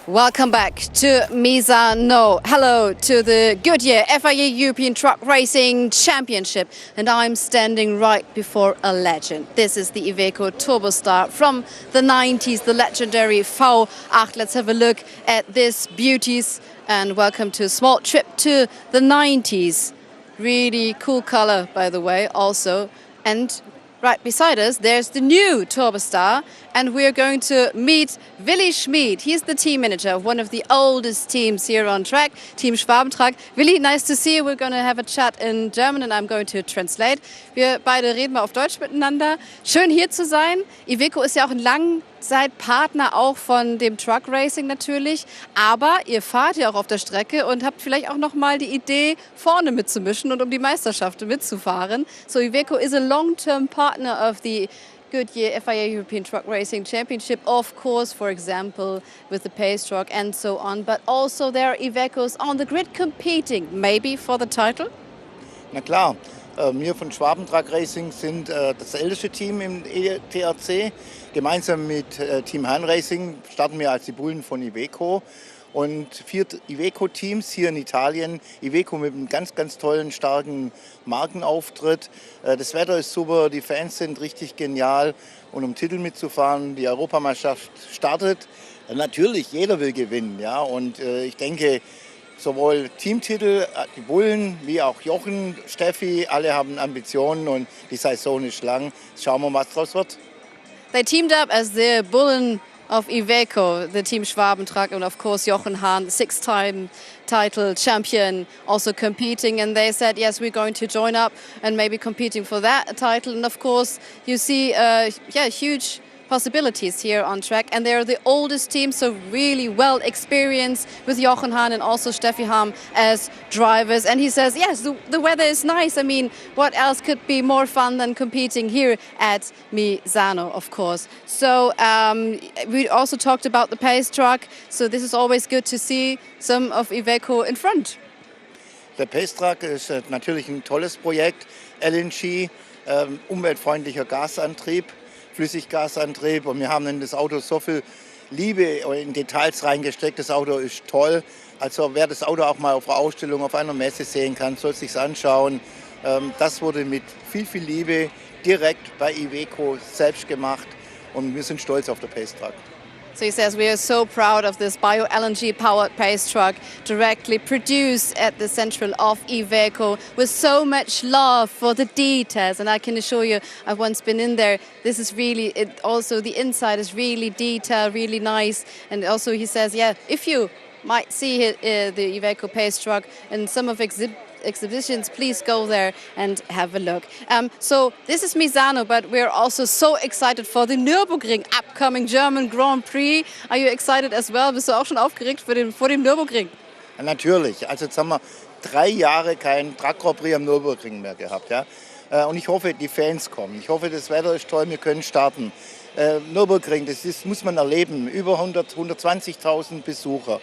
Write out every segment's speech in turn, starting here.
Welcome back to Misano. Hello to the Goodyear FIA European Truck Racing Championship. And I'm standing right before a legend. This is the Iveco Turbostar from the 90s, the legendary V8. Let's have a look at this beauties and welcome to a small trip to the 90s. Really cool color, by the way, also. And right beside us, there's the new Turbostar, and we're going to meet Willi Schmid. He's the team manager of one of the oldest teams here on track, Team Schwabentrak. Willi, nice to see you. We're going to have a chat in German and I'm going to translate. Wir beide reden mal auf Deutsch miteinander. Schön hier zu sein. Iveco ist ja auch ein Langzeitpartner auch von dem Truck Racing natürlich, aber ihr fahrt ja auch auf der Strecke und habt vielleicht auch noch mal die Idee, vorne mitzumischen und um die Meisterschaft mitzufahren. So Iveco is a long-term partner of the Goodyear FIA European Truck Racing Championship, of course, for example, with the pace truck and so on. But also there are Ivecos on the grid competing, maybe for the title? Na klar, wir von Schwabentrak Racing sind das älteste Team im TRC. Gemeinsam mit Team Han Racing starten wir als die Bullen von Iveco. Und 4 Iveco-Teams hier in Italien. Iveco mit einem ganz, ganz tollen, starken Markenauftritt. Das Wetter ist super, die Fans sind richtig genial. Und um Titel mitzufahren, die Europameisterschaft startet. Natürlich, jeder will gewinnen. Ja? Und ich denke, sowohl Teamtitel, die Bullen, wie auch Jochen, Steffi, alle haben Ambitionen und die Saison ist lang. Schauen wir mal, was draus wird. They teamed up as the Bullen of Iveco, the Team Schwabentrak, and of course Jochen Hahn, the 6-time title champion, also competing. And they said, yes, we're going to join up and maybe competing for that title. And of course, you see, huge possibilities here on track. And they're the oldest team, so really well experienced with Jochen Hahn and also Steffi Hahn as drivers. And he says, yes, the weather is nice. I mean, what else could be more fun than competing here at Misano, of course. So we also talked about the pace truck. So this is always good to see some of Iveco in front. Der Pace Truck ist natürlich ein tolles Projekt. LNG, umweltfreundlicher Gasantrieb. Flüssiggasantrieb und wir haben in das Auto so viel Liebe in Details reingesteckt. Das Auto ist toll. Also wer das Auto auch mal auf einer Ausstellung, auf einer Messe sehen kann, soll es sich anschauen. Das wurde mit viel, viel Liebe direkt bei Iveco selbst gemacht und wir sind stolz auf den Pace Truck. So he says, we are so proud of this bio-LNG powered pace truck directly produced at the central of Iveco with so much love for the details. And I can assure you, I've once been in there. This is really, also the inside is really detailed, really nice. And also he says, yeah, if you might see the Iveco pace truck in some of exhibitions, please go there and have a look. So this is Misano, but we're also so excited for the Nürburgring upcoming German Grand Prix. Are you excited as well? Bist du auch schon aufgeregt vor dem Nürburgring? Ja, natürlich. Also jetzt haben wir 3 Jahre keinen Truck Grand Prix am Nürburgring mehr gehabt. Ja? Und ich hoffe, die Fans kommen. Ich hoffe, das Wetter ist toll, wir können starten. Nürburgring, das muss man erleben. Über 120.000 Besucher,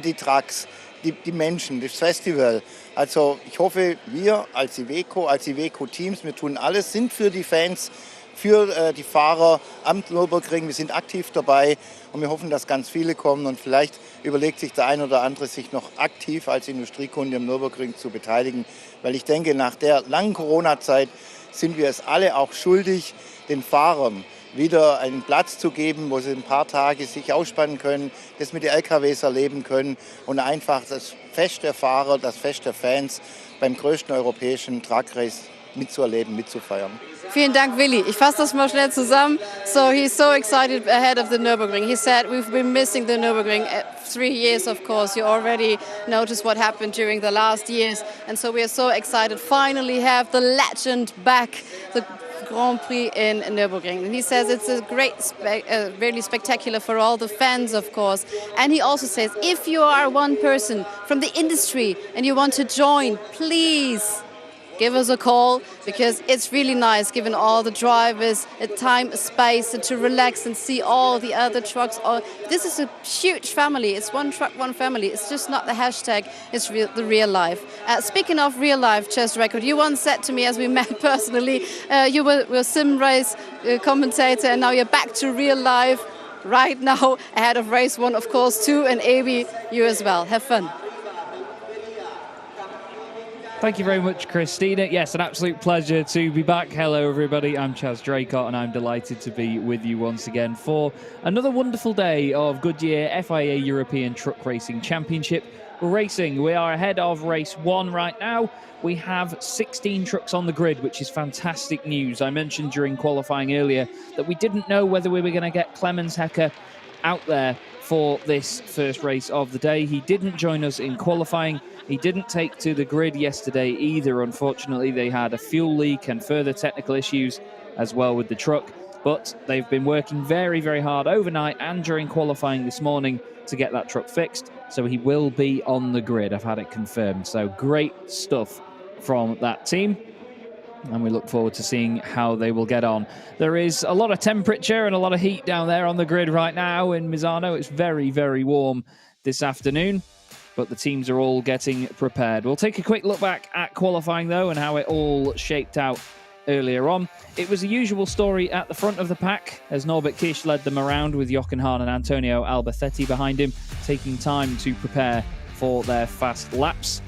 die Trucks. Die Menschen, das Festival. Also ich hoffe, wir als Iveco-Teams, wir tun alles, sind für die Fans, für die Fahrer am Nürburgring. Wir sind aktiv dabei und wir hoffen, dass ganz viele kommen. Und vielleicht überlegt sich der ein oder andere, sich noch aktiv als Industriekunde am Nürburgring zu beteiligen. Weil ich denke, nach der langen Corona-Zeit sind wir es alle auch schuldig, den Fahrern wieder einen Platz zu geben, wo sie ein paar Tage sich ausspannen können, das mit den LKWs erleben können und einfach das Fest der Fahrer, das Fest der Fans beim größten europäischen Truck Race mitzuerleben, mitzufeiern. Vielen Dank, Willi. Ich fasse das mal schnell zusammen. So he's so excited ahead of the Nürburgring. He said we've been missing the Nürburgring 3 years, of course. You already noticed what happened during the last years. And so we are so excited finally have the legend back, the Grand Prix in Nürburgring. And he says it's a great, really spectacular for all the fans, of course. And he also says, if you are one person from the industry and you want to join, please give us a call, because it's really nice giving all the drivers a time, a space to relax and see all the other trucks. This is a huge family. It's one truck, one family. It's just not the hashtag, it's the real life. Speaking of real life, Chess Record, you once said to me as we met personally, you were a sim race commentator and now you're back to real life. right now ahead of race 1, of course, 2, and Avi, you as well. Have fun. Thank you very much, Christina. Yes, an absolute pleasure to be back. Hello, everybody. I'm Chaz Draycott, and I'm delighted to be with you once again for another wonderful day of Goodyear FIA European Truck Racing Championship racing. We are ahead of race 1 right now. We have 16 trucks on the grid, which is fantastic news. I mentioned during qualifying earlier that we didn't know whether we were going to get Clemens Hecker out there for this first race of the day. He didn't join us in qualifying. He didn't take to the grid yesterday either. Unfortunately, they had a fuel leak and further technical issues as well with the truck. But they've been working very, very hard overnight and during qualifying this morning to get that truck fixed. So he will be on the grid. I've had it confirmed. So great stuff from that team. And we look forward to seeing how they will get on. There is a lot of temperature and a lot of heat down there on the grid right now in Misano. It's very, very warm this afternoon, but the teams are all getting prepared. We'll take a quick look back at qualifying, though, and how it all shaped out earlier on. It was a usual story at the front of the pack as Norbert Kish led them around with Jochen Hahn and Antonio Alberthetti behind him, taking time to prepare for their fast laps.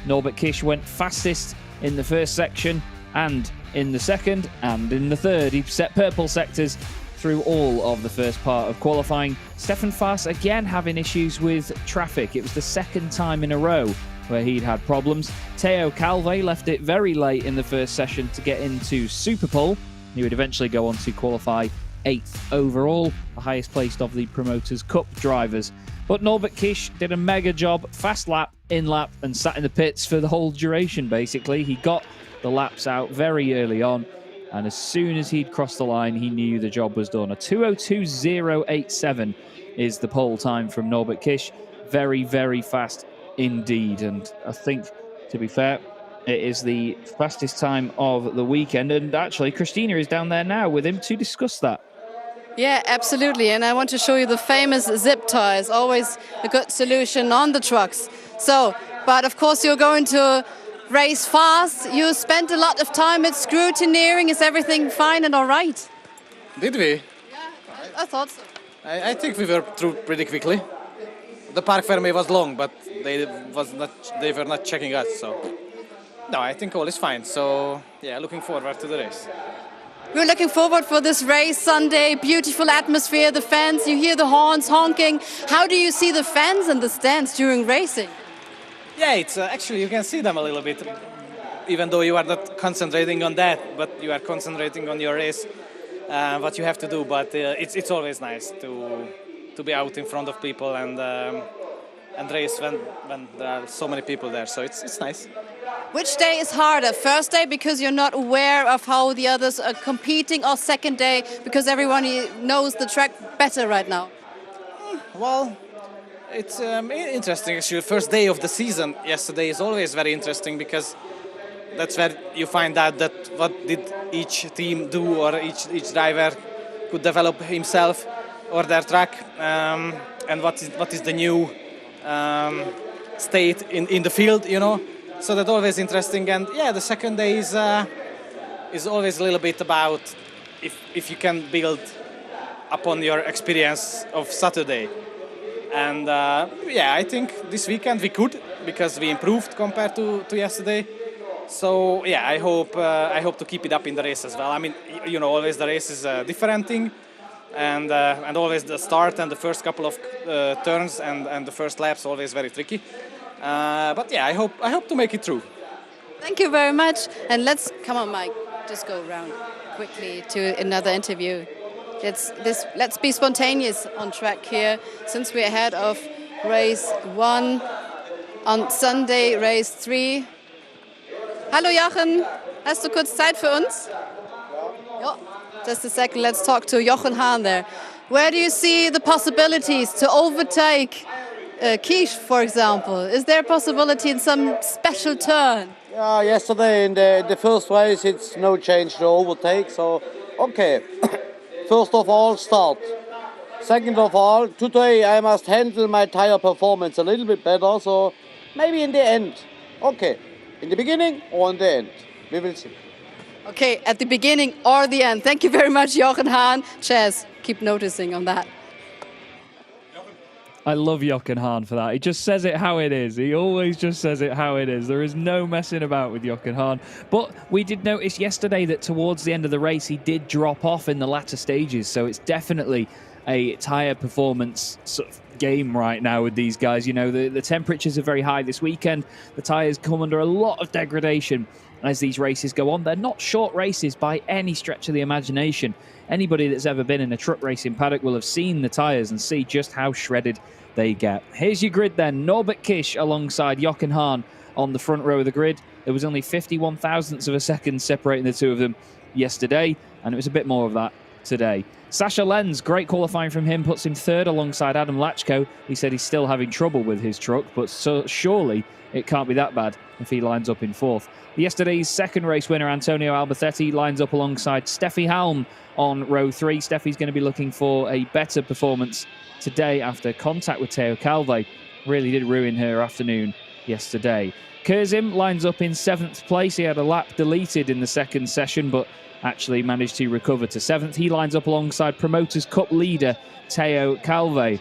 Norbert Kish went fastest in the first section, and in the second, and in the third. He set purple sectors through all of the first part of qualifying. Stefan Faas again having issues with traffic. It was the second time in a row where he'd had problems. Teo Calve left it very late in the first session to get into Superpole. He would eventually go on to qualify 8th overall, the highest placed of the Promoters Cup drivers. But Norbert Kish did a mega job, fast lap, in lap, and sat in the pits for the whole duration, basically. He got the laps out very early on, and as soon as he'd crossed the line, he knew the job was done. A 2:02.087 is the pole time from Norbert Kish. Very, very fast indeed, and I think, to be fair, it is the fastest time of the weekend, and actually Christina is down there now with him to discuss that. Yeah, absolutely. And I want to show you the famous zip tie. Is always a good solution on the trucks. So, but of course you're going to race fast. You spent a lot of time at scrutineering. Is everything fine and all right? Did we? Yeah, I thought so. I think we were through pretty quickly. The park ferme was long, but they were not checking us. So no, I think all is fine. So yeah, looking forward to the race. We're looking forward for this race Sunday. Beautiful atmosphere, the fans, you hear the horns honking. How do you see the fans in the stands during racing? Yeah, it's actually you can see them a little bit, even though you are not concentrating on that, but you are concentrating on your race, what you have to do. But it's always nice to be out in front of people and race when there are so many people there. So it's nice. Which day is harder? First day because you're not aware of how the others are competing, or second day because everyone knows the track better right now? Well, it's interesting actually. First day of the season yesterday is always very interesting because that's where you find out that what did each team do, or each driver could develop himself or their track, and what is the new state in the field, you know. So that's always interesting. And yeah, the second day is always a little bit about if you can build upon your experience of Saturday. And yeah, I think this weekend we could, because we improved compared to yesterday. So yeah, I hope to keep it up in the race as well. I mean, you know, always the race is a different thing, and always the start and the first couple of turns and the first laps always very tricky. But yeah, I hope to make it through. Thank you very much. And let's come on, Mike. Just go around quickly to another interview. Let's be spontaneous on track here, since we're ahead of race 1 on Sunday, race 3. Hallo Jochen, hast du kurz Zeit für uns? Ja. Just a second, let's talk to Jochen Hahn there. Where do you see the possibilities to overtake Kish, for example? Is there a possibility in some special turn? Yeah, yesterday in the first race it's no change to overtake, so okay. First of all, start. Second of all, today I must handle my tire performance a little bit better, so maybe in the end. Okay, in the beginning or in the end, we will see. Okay, at the beginning or the end. Thank you very much, Jochen Hahn. Chaz, keep noticing on that. I love Jochen Hahn for that. He just says it how it is. He always just says it how it is. There is no messing about with Jochen Hahn. But we did notice yesterday that towards the end of the race, he did drop off in the latter stages. So it's definitely a tyre performance sort of game right now with these guys. You know, the temperatures are very high this weekend. The tyres come under a lot of degradation as these races go on. They're not short races by any stretch of the imagination. Anybody that's ever been in a truck race in Paddock will have seen the tyres and see just how shredded they get. Here's your grid then. Norbert Kish alongside Jochen Hahn on the front row of the grid. There was only 51 thousandths of a second separating the two of them yesterday, and it was a bit more of that today. Sasha Lenz, great qualifying from him, puts him third alongside Adam Lachko. He said he's still having trouble with his truck, but surely it can't be that bad if he lines up in fourth. Yesterday's second race winner, Antonio Albertetti, lines up alongside Steffi Halm on row 3. Steffi's going to be looking for a better performance today after contact with Teo Calve. Really did ruin her afternoon yesterday. Kurzim lines up in 7th place. He had a lap deleted in the second session, but actually managed to recover to 7th. He lines up alongside Promoters Cup leader Teo Calve.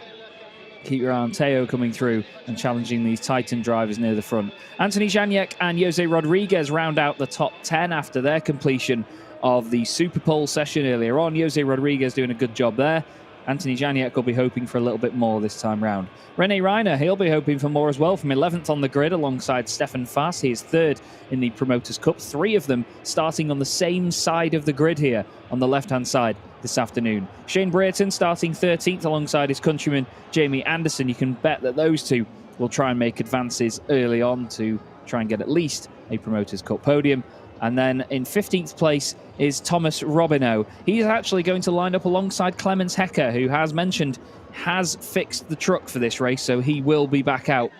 Keep your eye on Teo coming through and challenging these Titan drivers near the front. Anthony Janiak and Jose Rodriguez round out the top 10 after their completion of the Super Pole session earlier on. Jose Rodriguez doing a good job there. Anthony Janiak will be hoping for a little bit more this time round. Rene Reiner, he'll be hoping for more as well, from 11th on the grid alongside Stefan Fass. He is third in the Promoters Cup. 3 of them starting on the same side of the grid here on the left-hand side this afternoon. Shane Brereton starting 13th alongside his countryman Jamie Anderson. You can bet that those two will try and make advances early on to try and get at least a Promoters Cup podium. And then in 15th place is Thomas Robineau. He's actually going to line up alongside Clemens Hecker, who has fixed the truck for this race, so he will be back out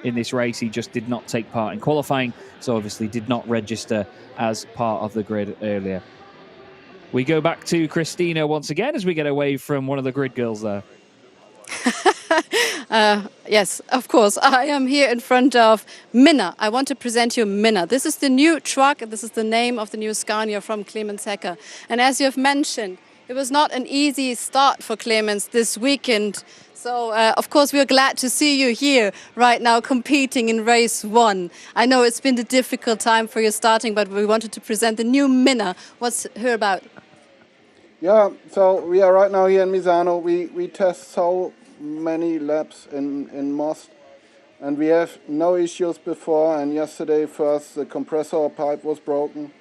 in this race. He just did not take part in qualifying, so obviously did not register as part of the grid earlier. We go back to Christina once again as we get away from one of the grid girls there. Yes, of course. I am here in front of Minna. I want to present you Minna. This is the new truck. This is the name of the new Scania from Clemens Hecker. And as you have mentioned, it was not an easy start for Clemens this weekend. So, of course, we're glad to see you here right now competing in race 1. I know it's been a difficult time for you starting, but we wanted to present the new Minna. What's her about? Yeah, so we are right now here in Misano. We test so many laps in Most, and we have no issues before. And yesterday first the compressor pipe was broken.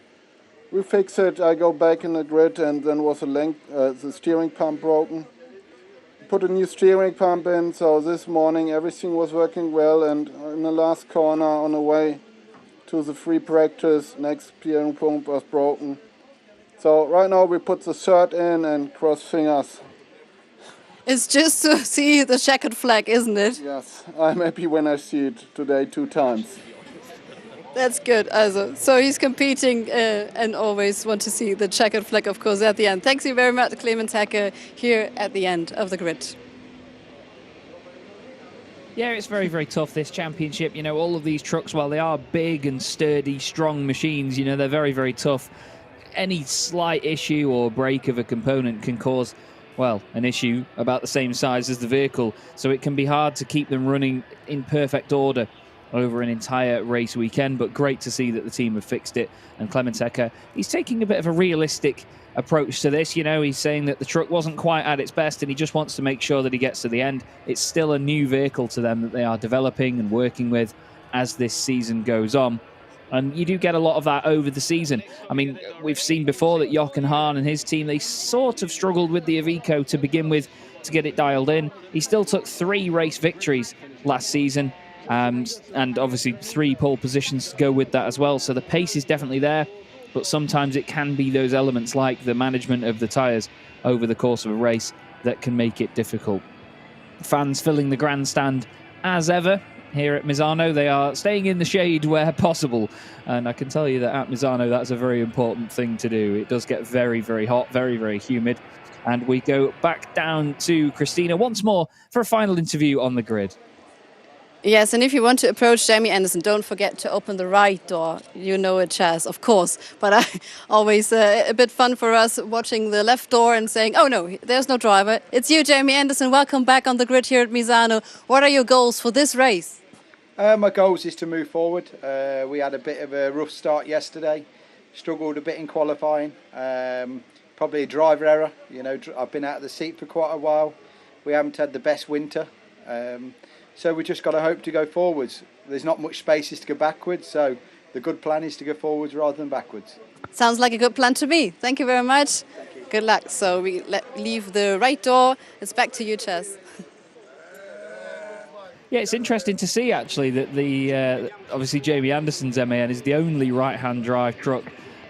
We fix it, I go back in the grid, and then was the steering pump broken. Put a new steering pump in, so this morning everything was working well, and in the last corner on the way to the free practice, next steering pump was broken. So right now we put the third in and cross fingers. It's just to see the checkered flag, isn't it? Yes, I'm happy when I see it today 2 times. That's good. Also, so he's competing and always want to see the checkered flag, of course, at the end. Thanks you very much, Clemens Hecker, here at the end of the grid. Yeah, it's very, very tough, this championship. You know, all of these trucks, while they are big and sturdy, strong machines, you know, they're very, very tough. Any slight issue or break of a component can cause, well, an issue about the same size as the vehicle. So it can be hard to keep them running in perfect order over an entire race weekend, but great to see that the team have fixed it. And Clemens Hecker, he's taking a bit of a realistic approach to this. You know, he's saying that the truck wasn't quite at its best and he just wants to make sure that he gets to the end. It's still a new vehicle to them that they are developing and working with as this season goes on. And you do get a lot of that over the season. I mean, we've seen before that Jochen Hahn and his team, they sort of struggled with the Iveco to begin with to get it dialed in. He still took 3 race victories last season, and obviously 3 pole positions to go with that as well. So the pace is definitely there, but sometimes it can be those elements like the management of the tyres over the course of a race that can make it difficult. Fans filling the grandstand as ever. Here at Misano, they are staying in the shade where possible, and I can tell you that at Misano that's a very important thing to do. It does get very, very hot, very, very humid, and we go back down to Christina once more for a final interview on the grid. Yes, and if you want to approach Jamie Anderson, don't forget to open the right door. You know it, Chaz, of course. But always a bit fun for us watching the left door and saying, oh no, there's no driver. It's you, Jamie Anderson. Welcome back on the grid here at Misano. What are your goals for this race? My goals is to move forward. We had a bit of a rough start yesterday. Struggled a bit in qualifying. Probably a driver error. You know, I've been out of the seat for quite a while. We haven't had the best winter. So we just got to hope to go forwards. There's not much spaces to go backwards, so the good plan is to go forwards rather than backwards. Sounds like a good plan to me. Thank you very much. Good luck. So we leave the right door. It's back to you, Chaz. Yeah, it's interesting to see actually that the obviously Jamie Anderson's MAN is the only right-hand drive truck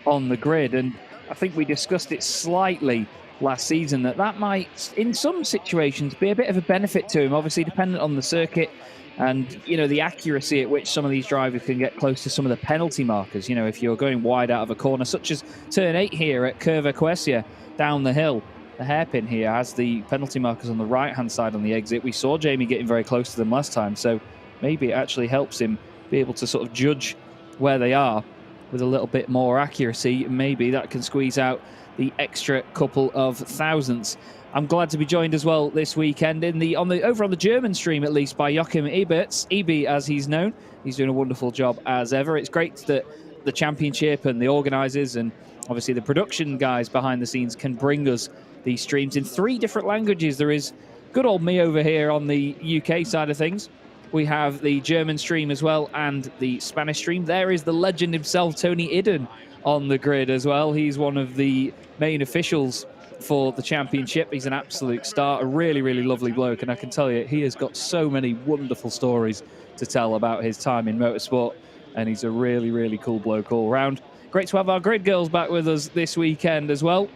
on the grid, and I think we discussed it slightly last season that might, in some situations, be a bit of a benefit to him. Obviously, dependent on the circuit and the accuracy at which some of these drivers can get close to some of the penalty markers. If you're going wide out of a corner, such as turn 8 here at Curva Quesia down the hill. The hairpin here has the penalty markers on the right-hand side on the exit. We saw Jamie getting very close to them last time, so maybe it actually helps him be able to sort of judge where they are with a little bit more accuracy. Maybe that can squeeze out the extra couple of thousandths. I'm glad to be joined as well this weekend over on the German stream, at least, by Joachim Eberts, EB as he's known. He's doing a wonderful job as ever. It's great that the championship and the organisers and obviously the production guys behind the scenes can bring us these streams in 3 different languages. There is good old me over here on the UK side of things. We have the German stream as well and the Spanish stream. There is the legend himself, Tony Idden, on the grid as well. He's one of the main officials for the championship. He's an absolute star, a really, really lovely bloke. And I can tell you, he has got so many wonderful stories to tell about his time in motorsport. And he's a really, really cool bloke all round. Great to have our grid girls back with us this weekend as well.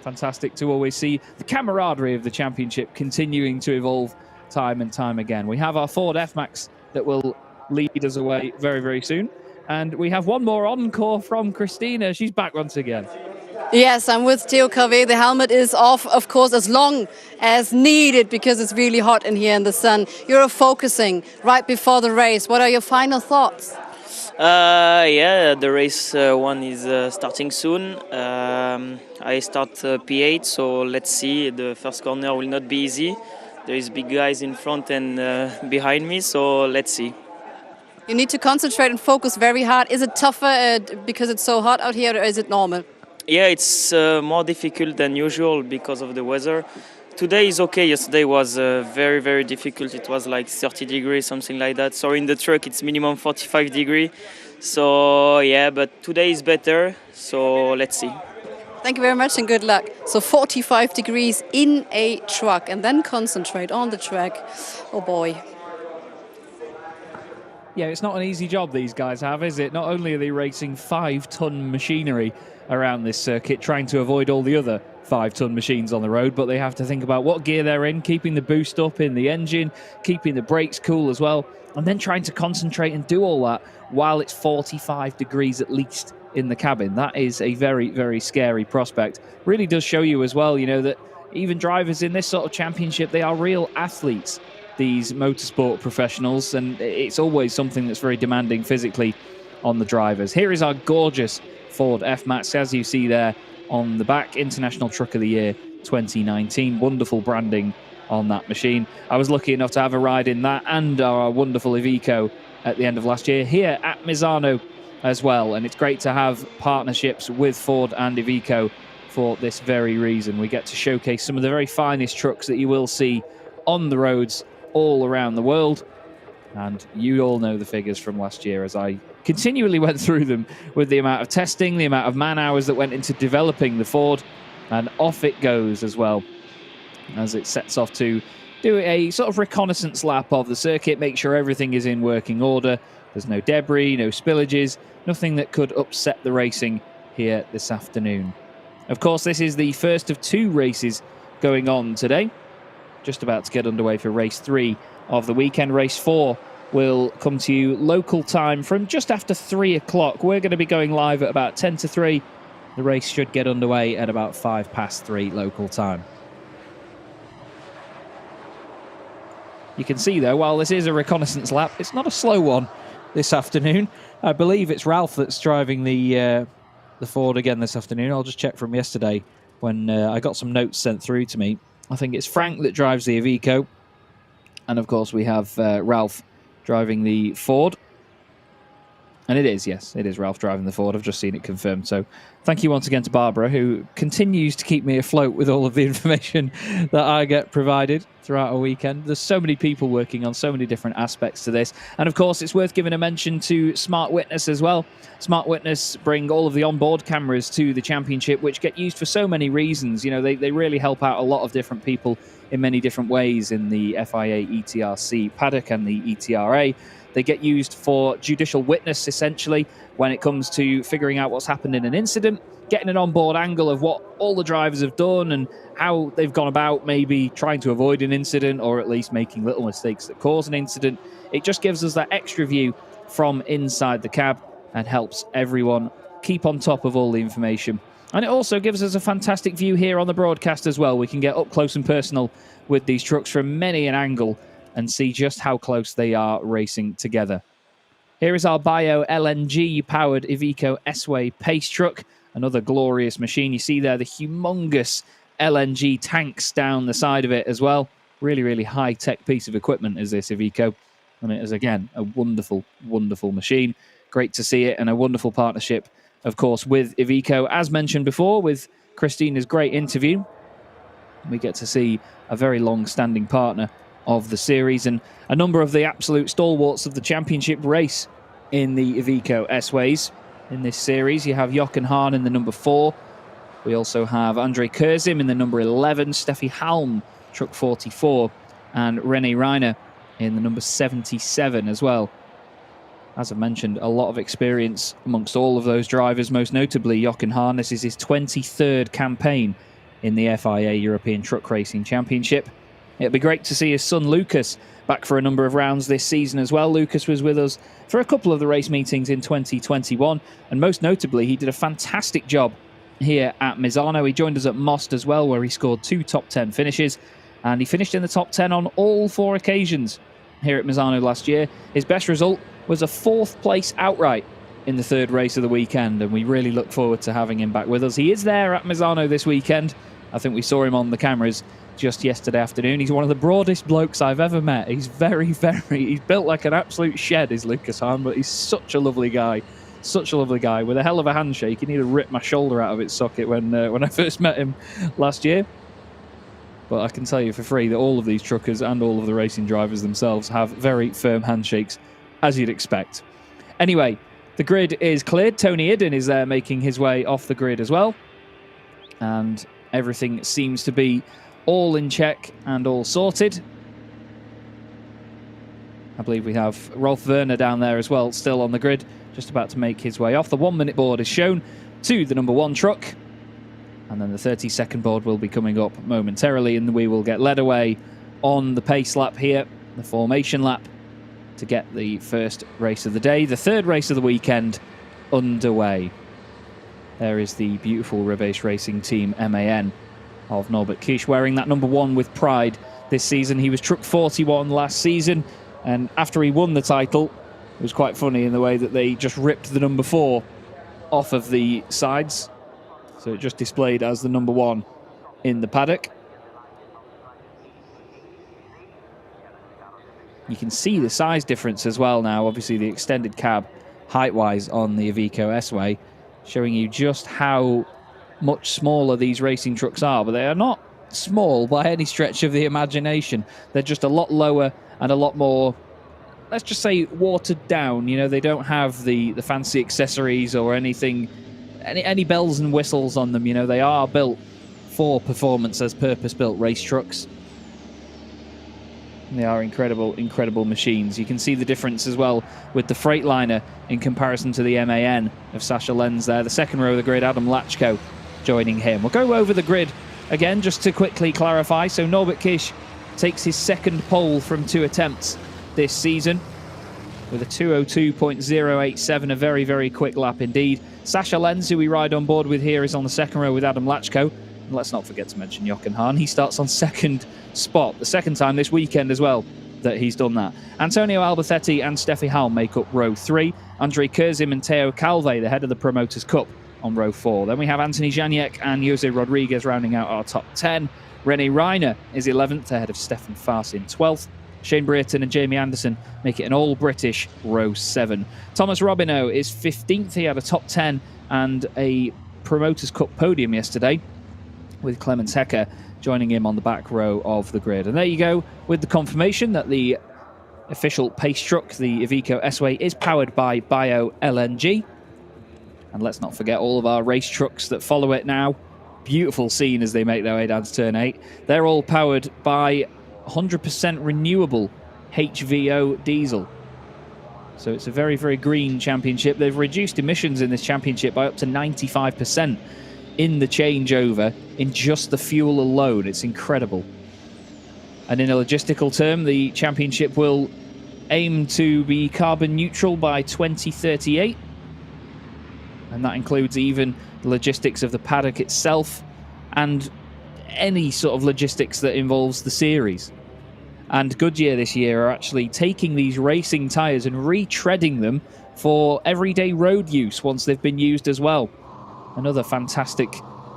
Fantastic to always see the camaraderie of the championship continuing to evolve time and time again. We have our Ford F-Max that will lead us away very, very soon. And we have one more encore from Christina. She's back once again. Yes, I'm with Theo Cave. The helmet is off, of course, as long as needed because it's really hot in here in the sun. You're focusing right before the race. What are your final thoughts? Yeah, the race one is starting soon. I start P8, so let's see. The first corner will not be easy. There is big guys in front and behind me, so let's see. You need to concentrate and focus very hard. Is it tougher because it's so hot out here, or is it normal? Yeah, it's more difficult than usual because of the weather. Today is okay. Yesterday was very, very difficult. It was like 30 degrees, something like that. So in the truck, it's minimum 45 degrees. So yeah, but today is better. So let's see. Thank you very much and good luck. So 45 degrees in a truck and then concentrate on the track. Oh boy. Yeah, it's not an easy job these guys have, is it? Not only are they racing 5-ton machinery around this circuit, trying to avoid all the other 5-ton machines on the road, but they have to think about what gear they're in, keeping the boost up in the engine, keeping the brakes cool as well, and then trying to concentrate and do all that while it's 45 degrees at least in the cabin. That is a very, very scary prospect. Really does show you as well, that even drivers in this sort of championship, they are real athletes, these motorsport professionals, and it's always something that's very demanding physically on the drivers. Here is our gorgeous Ford F-Max, as you see there on the back, International Truck of the Year 2019. Wonderful branding on that machine. I was lucky enough to have a ride in that and our wonderful Iveco at the end of last year here at Misano as well, and it's great to have partnerships with Ford and Iveco for this very reason. We get to showcase some of the very finest trucks that you will see on the roads all around the world, and you all know the figures from last year as I continually went through them with the amount of testing, the amount of man hours that went into developing the Ford, and off it goes as well as it sets off to do a sort of reconnaissance lap of the circuit, make sure everything is in working order. There's no debris, no spillages, nothing that could upset the racing here this afternoon. Of course, this is the first of 2 races going on today. Just about to get underway for race 3 of the weekend. Race 4 will come to you local time from just after 3 o'clock. We're going to be going live at about 10 to 3. The race should get underway at about 5 past 3 local time. You can see, though, while this is a reconnaissance lap, it's not a slow one this afternoon. I believe it's Ralph that's driving the Ford again this afternoon. I'll just check from yesterday when I got some notes sent through to me. I think it's Frank that drives the Iveco. And, of course, we have Ralph driving the Ford. And it is, yes, it is Ralph driving the Ford. I've just seen it confirmed. So thank you once again to Barbara, who continues to keep me afloat with all of the information that I get provided throughout a weekend. There's so many people working on so many different aspects to this. And, of course, it's worth giving a mention to Smart Witness as well. Smart Witness bring all of the onboard cameras to the championship, which get used for so many reasons. You know, they really help out a lot of different people in many different ways in the FIA ETRC paddock and the ETRA. They get used for judicial witness, essentially, when it comes to figuring out what's happened in an incident, getting an onboard angle of what all the drivers have done and how they've gone about maybe trying to avoid an incident or at least making little mistakes that cause an incident. It just gives us that extra view from inside the cab and helps everyone keep on top of all the information. And it also gives us a fantastic view here on the broadcast as well. We can get up close and personal with these trucks from many an angle and see just how close they are racing together. Here is our Bio LNG-powered Iveco S-Way pace truck, another glorious machine. You see there the humongous LNG tanks down the side of it as well. Really, really high-tech piece of equipment is this Iveco. And it is, again, a wonderful, wonderful machine. Great to see it, and a wonderful partnership, of course, with Iveco. As mentioned before, with Christina's great interview, we get to see a very long-standing partner of the series and a number of the absolute stalwarts of the championship race in the Iveco S-Ways. In this series, you have Jochen Hahn in the number 4. We also have Andre Kurzim in the number 11, Steffi Halm, truck 44, and René Reiner in the number 77 as well. As I mentioned, a lot of experience amongst all of those drivers, most notably Jochen Hahn. This is his 23rd campaign in the FIA European Truck Racing Championship. It'll be great to see his son Lucas back for a number of rounds this season as well. Lucas was with us for a couple of the race meetings in 2021, and most notably, he did a fantastic job here at Misano. He joined us at Most as well, where he scored 2 top 10 finishes, and he finished in the top 10 on all 4 occasions here at Misano last year. His best result was a 4th place outright in the 3rd race of the weekend, and we really look forward to having him back with us. He is there at Misano this weekend. I think we saw him on the cameras just yesterday afternoon. He's one of the broadest blokes I've ever met. He's he's built like an absolute shed, is Lucas Hahn, but he's such a lovely guy. Such a lovely guy with a hell of a handshake. He nearly ripped my shoulder out of its socket when I first met him last year. But I can tell you for free that all of these truckers and all of the racing drivers themselves have very firm handshakes, as you'd expect. Anyway, the grid is cleared. Tony Idden is there making his way off the grid as well. And everything seems to be all in check and all sorted. I believe we have Rolf Werner down there as well, still on the grid, just about to make his way off. The 1-minute board is shown to the number 1 truck, and then the 30-second board will be coming up momentarily, and we will get led away on the pace lap here, the formation lap, to get the first race of the day, the 3rd race of the weekend, underway. There is the beautiful Rebase Racing Team MAN of Norbert Kisch, wearing that number 1 with pride this season. He was truck 41 last season, and after he won the title, it was quite funny in the way that they just ripped the number 4 off of the sides, so it just displayed as the number 1 in the paddock. You can see the size difference as well now, obviously the extended cab height-wise on the Iveco S-Way, showing you just how much smaller these racing trucks are, but they are not small by any stretch of the imagination. They're just a lot lower and a lot more, let's just say, watered down. You know, they don't have the fancy accessories or anything, any bells and whistles on them. You know, they are built for performance as purpose-built race trucks. They are incredible, incredible machines. You can see the difference as well with the Freightliner in comparison to the MAN of Sascha Lenz there. The 2nd row of the grid, Adam Lachko joining him. We'll go over the grid again just to quickly clarify. So Norbert Kisch takes his 2nd pole from 2 attempts this season with a 2:02.087, a very, very quick lap indeed. Sascha Lenz, who we ride on board with here, is on the 2nd row with Adam Lachko. And let's not forget to mention Jochen Hahn. He starts on 2nd spot, the 2nd time this weekend as well that he's done that. Antonio Alberthetti and Steffi Halm make up row 3. Andrei Kurzim and Teo Calve, the head of the Promoters Cup, on row 4. Then we have Anthony Janiek and Jose Rodriguez rounding out our top 10. René Reiner is 11th, ahead of Stefan Faas in 12th. Shane Brereton and Jamie Anderson make it an all-British row 7. Thomas Robineau is 15th. He had a top 10 and a Promoters Cup podium yesterday, with Clemens Hecker joining him on the back row of the grid. And there you go with the confirmation that the official pace truck, the Iveco S-Way, is powered by Bio-LNG. And let's not forget all of our race trucks that follow it now. Beautiful scene as they make their way down to turn 8. They're all powered by 100% renewable HVO diesel. So it's a very, very green championship. They've reduced emissions in this championship by up to 95% in the changeover in just the fuel alone. It's incredible. And in a logistical term, the championship will aim to be carbon neutral by 2038. And that includes even the logistics of the paddock itself and any sort of logistics that involves the series. And Goodyear this year are actually taking these racing tyres and retreading them for everyday road use once they've been used as well. Another fantastic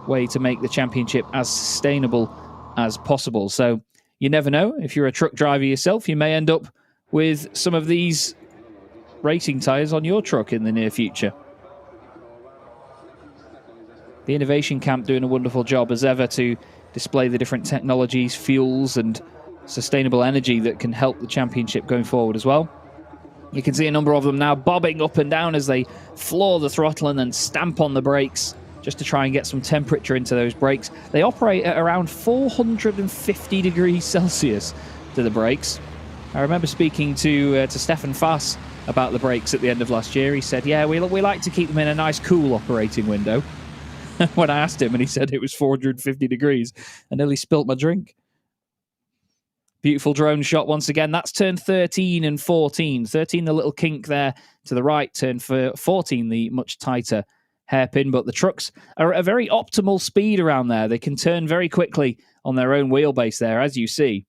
way to make the championship as sustainable as possible. So you never know, if you're a truck driver yourself, you may end up with some of these racing tyres on your truck in the near future. The Innovation Camp doing a wonderful job as ever to display the different technologies, fuels and sustainable energy that can help the championship going forward as well. You can see a number of them now bobbing up and down as they floor the throttle and then stamp on the brakes just to try and get some temperature into those brakes. They operate at around 450 degrees Celsius to the brakes. I remember speaking to Stefan Faas about the brakes at the end of last year. He said, yeah, we like to keep them in a nice cool operating window. When I asked him, and he said it was 450 degrees, I nearly spilt my drink. Beautiful drone shot once again. That's turn 13 and 14. 13, the little kink there to the right. Turn 14, the much tighter hairpin. But the trucks are at a very optimal speed around there. They can turn very quickly on their own wheelbase there, as you see.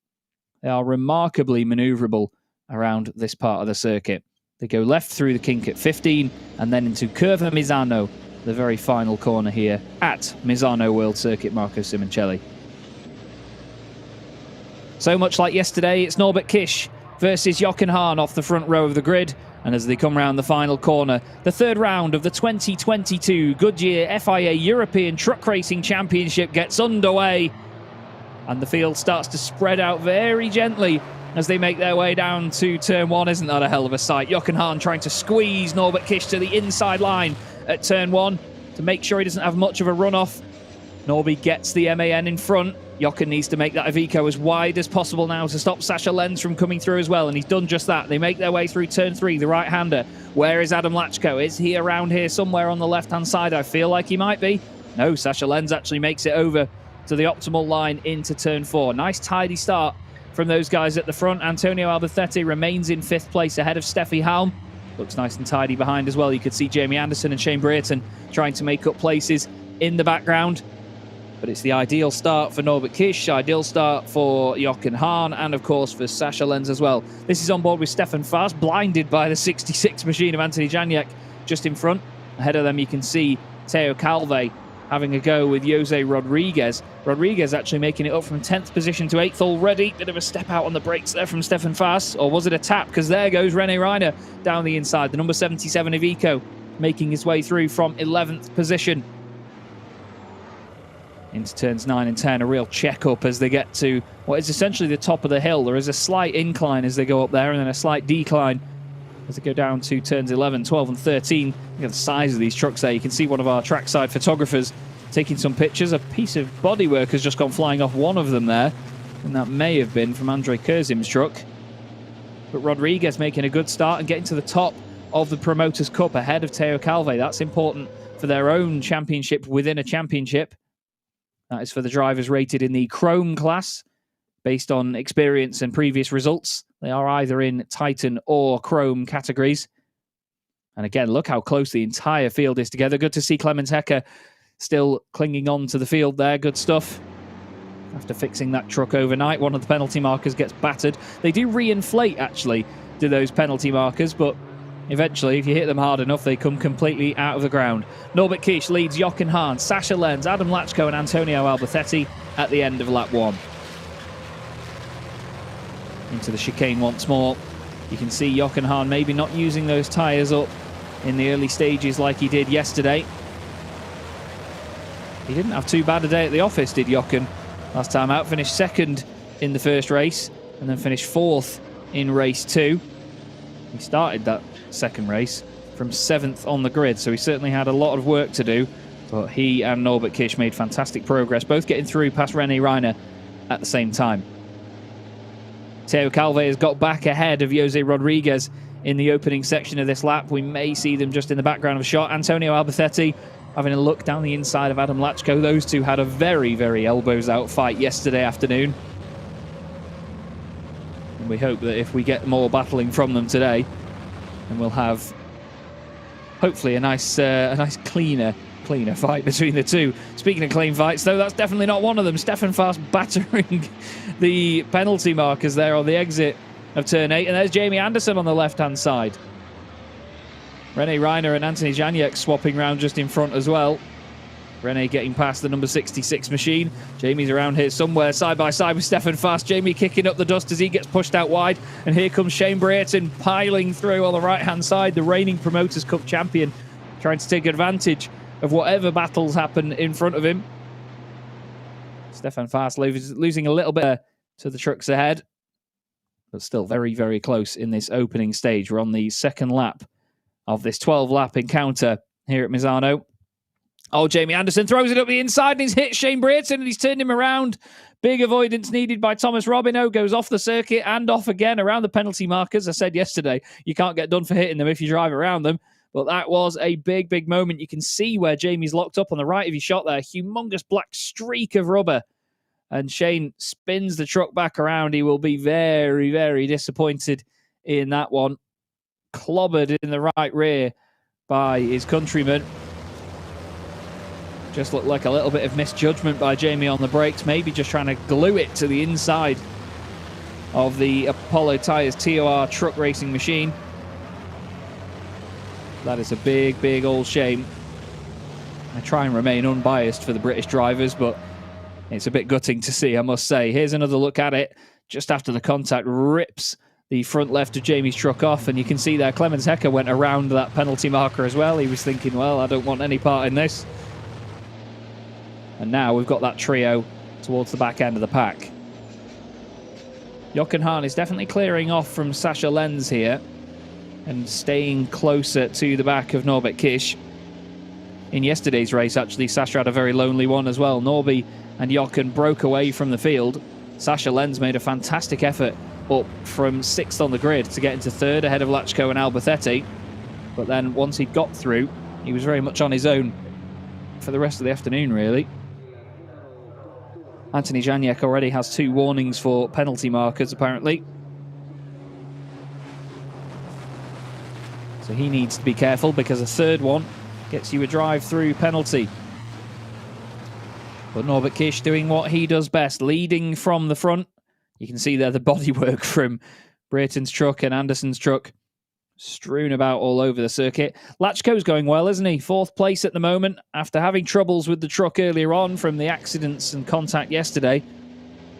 They are remarkably maneuverable around this part of the circuit. They go left through the kink at 15 and then into Curva Misano, the very final corner here at Misano World Circuit Marco Simoncelli. So much like yesterday, it's Norbert Kish versus Jochen Hahn off the front row of the grid. And as they come round the final corner, the third round of the 2022 Goodyear FIA European Truck Racing Championship gets underway. And the field starts to spread out very gently as they make their way down to turn 1. Isn't that a hell of a sight? Jochen Hahn trying to squeeze Norbert Kish to the inside line at turn 1 to make sure he doesn't have much of a runoff. Norby gets the MAN in front. Jochen needs to make that Iveco as wide as possible now to stop Sasha Lenz from coming through as well, and he's done just that. They make their way through turn 3, the right-hander. Where is Adam Lachko? Is he around here somewhere on the left-hand side? I feel like he might be. No, Sasha Lenz actually makes it over to the optimal line into turn 4. Nice tidy start from those guys at the front. Antonio Alberthetti remains in 5th place ahead of Steffi Halm. Looks nice and tidy behind as well. You could see Jamie Anderson and Shane Brereton trying to make up places in the background. But it's the ideal start for Norbert Kish, ideal start for Jochen Hahn, and of course for Sasha Lenz as well. This is on board with Stefan Faas, blinded by the 66 machine of Anthony Janiek just in front. Ahead of them you can see Teo Calve having a go with Jose Rodriguez. Rodriguez actually making it up from 10th position to 8th already. Bit of a step out on the brakes there from Stefan Faas. Or was it a tap? Because there goes René Reiner down the inside. The number 77 Iveco making his way through from 11th position. Into turns 9 and 10, a real check-up as they get to what is essentially the top of the hill. There is a slight incline as they go up there and then a slight decline as they go down to turns 11, 12 and 13. Look at the size of these trucks there. You can see one of our trackside photographers taking some pictures. A piece of bodywork has just gone flying off one of them there, and that may have been from Andrei Kurzim's truck. But Rodriguez making a good start and getting to the top of the Promoters Cup ahead of Teo Calve. That's important for their own championship within a championship. That is for the drivers rated in the Chrome class, based on experience and previous results. They are either in Titan or Chrome categories. And again, look how close the entire field is together. Good to see Clemens Hecker still clinging on to the field there. Good stuff. after fixing that truck overnight. One of the penalty markers gets battered. They do re-inflate, actually, do those penalty markers, but eventually, if you hit them hard enough, they come completely out of the ground. Norbert Kish leads Jochen Hahn, Sasha Lenz, Adam Lachko and Antonio Alberthetti at the end of lap 1. Into the chicane once more. You can see Jochen Hahn maybe not using those tyres up in the early stages like he did yesterday. He didn't have too bad a day at the office, did Jochen? Last time out, finished second in the first race and then finished fourth in race 2. He started that second race from 7th on the grid, so he certainly had a lot of work to do, but he and Norbert Kish made fantastic progress, both getting through past René Reiner at the same time. Teo Calve has got back ahead of Jose Rodriguez in the opening section of this lap. We may see them just in the background of a shot. Antonio Alberthetti having a look down the inside of Adam Lachko. Those two had a very, very elbows-out fight yesterday afternoon. And we hope that if we get more battling from them today, then we'll have hopefully a nice cleaner fight between the two. Speaking of clean fights, though, that's definitely not one of them. Stefan Fast battering the penalty markers there on the exit of turn 8. And there's Jamie Anderson on the left-hand side. René Reiner and Anthony Janiak swapping round just in front as well. René getting past the number 66 machine. Jamie's around here somewhere, side by side with Stefan Fast. Jamie kicking up the dust as he gets pushed out wide. And here comes Shane Brereton piling through on the right-hand side, the reigning Promoters Cup champion, trying to take advantage of whatever battles happen in front of him. Stefan Fast losing a little bit to the trucks ahead, but still very, very close in this opening stage. We're on the second lap of this 12-lap encounter here at Misano. Oh, Jamie Anderson throws it up the inside and he's hit Shane Brereton and he's turned him around. Big avoidance needed by Thomas Robineau. Goes off the circuit and off again around the penalty markers. I said yesterday, you can't get done for hitting them if you drive around them. But that was a big, big moment. You can see where Jamie's locked up on the right of his shot there. Humongous black streak of rubber. And Shane spins the truck back around. He will be very, very disappointed in that one. Clobbered in the right rear by his countryman. Just looked like a little bit of misjudgment by Jamie on the brakes. Maybe just trying to glue it to the inside of the Apollo Tyres TOR truck racing machine. That is a big, big old shame. I try and remain unbiased for the British drivers, but it's a bit gutting to see, I must say. Here's another look at it. Just after the contact, rips the front left of Jamie's truck off, and you can see there Clemens Hecker went around that penalty marker as well. He was thinking, well, I don't want any part in this. And now we've got that trio towards the back end of the pack. Jochen Hahn is definitely clearing off from Sasha Lenz here and staying closer to the back of Norbert Kish. In yesterday's race, actually, Sasha had a very lonely one as well. Norby and Jochen broke away from the field. Sasha Lenz made a fantastic effort up from 6th on the grid to get into 3rd ahead of Lachko and Alberthetti. But then once he'd got through, he was very much on his own for the rest of the afternoon, really. Anthony Janiak already has 2 warnings for penalty markers, apparently. So he needs to be careful because a 3rd one gets you a drive-through penalty. But Norbert Kish doing what he does best, leading from the front. You can see there the bodywork from Brereton's truck and Anderson's truck strewn about all over the circuit. Lachko's going well, isn't he? 4th place at the moment after having troubles with the truck earlier on from the accidents and contact yesterday.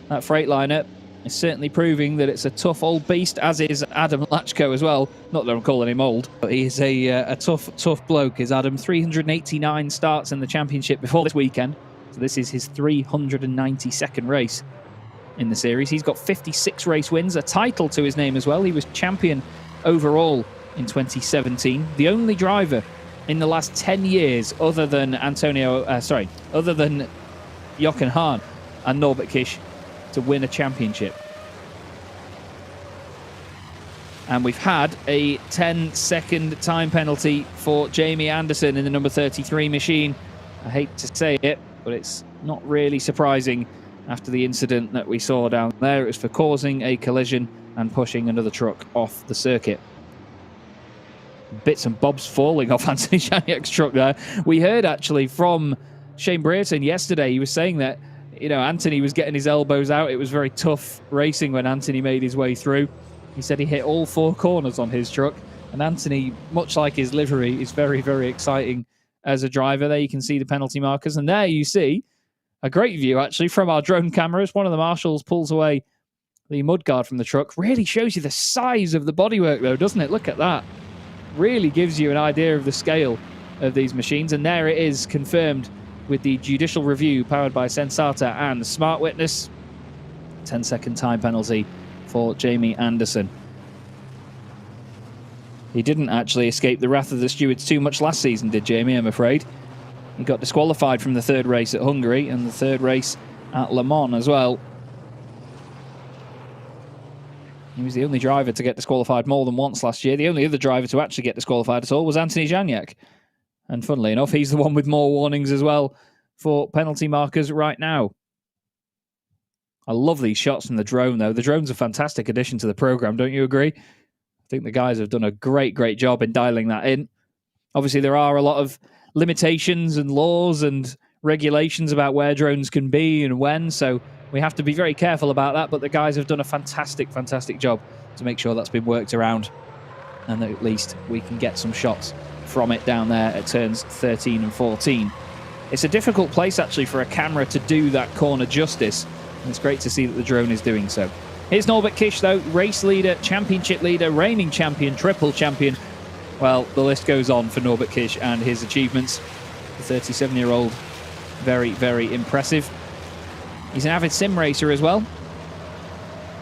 That Freightliner is certainly proving that it's a tough old beast, as is Adam Lachko as well. Not that I'm calling him old, but he is a tough bloke, is Adam. 389 starts in the championship before this weekend. So this is his 392nd race in the series. He's got 56 race wins, a title to his name as well. He was champion overall in 2017. The only driver in the last 10 years other than Jochen Hahn and Norbert Kish to win a championship. And we've had a 10-second time penalty for Jamie Anderson in the number 33 machine. I hate to say it, but it's not really surprising after the incident that we saw down there. It was for causing a collision and pushing another truck off the circuit. Bits and bobs falling off Anthony Janiak's truck there. We heard actually from Shane Brereton yesterday, he was saying that you know, Anthony was getting his elbows out. It was very tough racing when Anthony made his way through. He said he hit all 4 corners on his truck. And Anthony, much like his livery, is very, very exciting as a driver. There you can see the penalty markers. And there you see a great view, actually, from our drone cameras. One of the marshals pulls away the mudguard from the truck. Really shows you the size of the bodywork, though, doesn't it? Look at that. Really gives you an idea of the scale of these machines. And there it is, confirmed with the judicial review powered by Sensata and Smart Witness. 10-second time penalty for Jamie Anderson. He didn't actually escape the wrath of the stewards too much last season, did Jamie, I'm afraid. He got disqualified from the 3rd race at Hungary and the 3rd race at Le Mans as well. He was the only driver to get disqualified more than once last year. The only other driver to actually get disqualified at all was Anthony Janiak. And funnily enough, he's the one with more warnings as well for penalty markers right now. I love these shots from the drone, though. The drone's a fantastic addition to the program, don't you agree? I think the guys have done a great, great job in dialing that in. Obviously, there are a lot of limitations and laws and regulations about where drones can be and when, so we have to be very careful about that, but the guys have done a fantastic, fantastic job to make sure that's been worked around, and that at least we can get some shots from it down there at turns 13 and 14. It's a difficult place, actually, for a camera to do that corner justice, and it's great to see that the drone is doing so. Here's Norbert Kish, though, race leader, championship leader, reigning champion, triple champion. Well, the list goes on for Norbert Kish and his achievements. The 37-year-old, very, very impressive. He's an avid sim racer as well.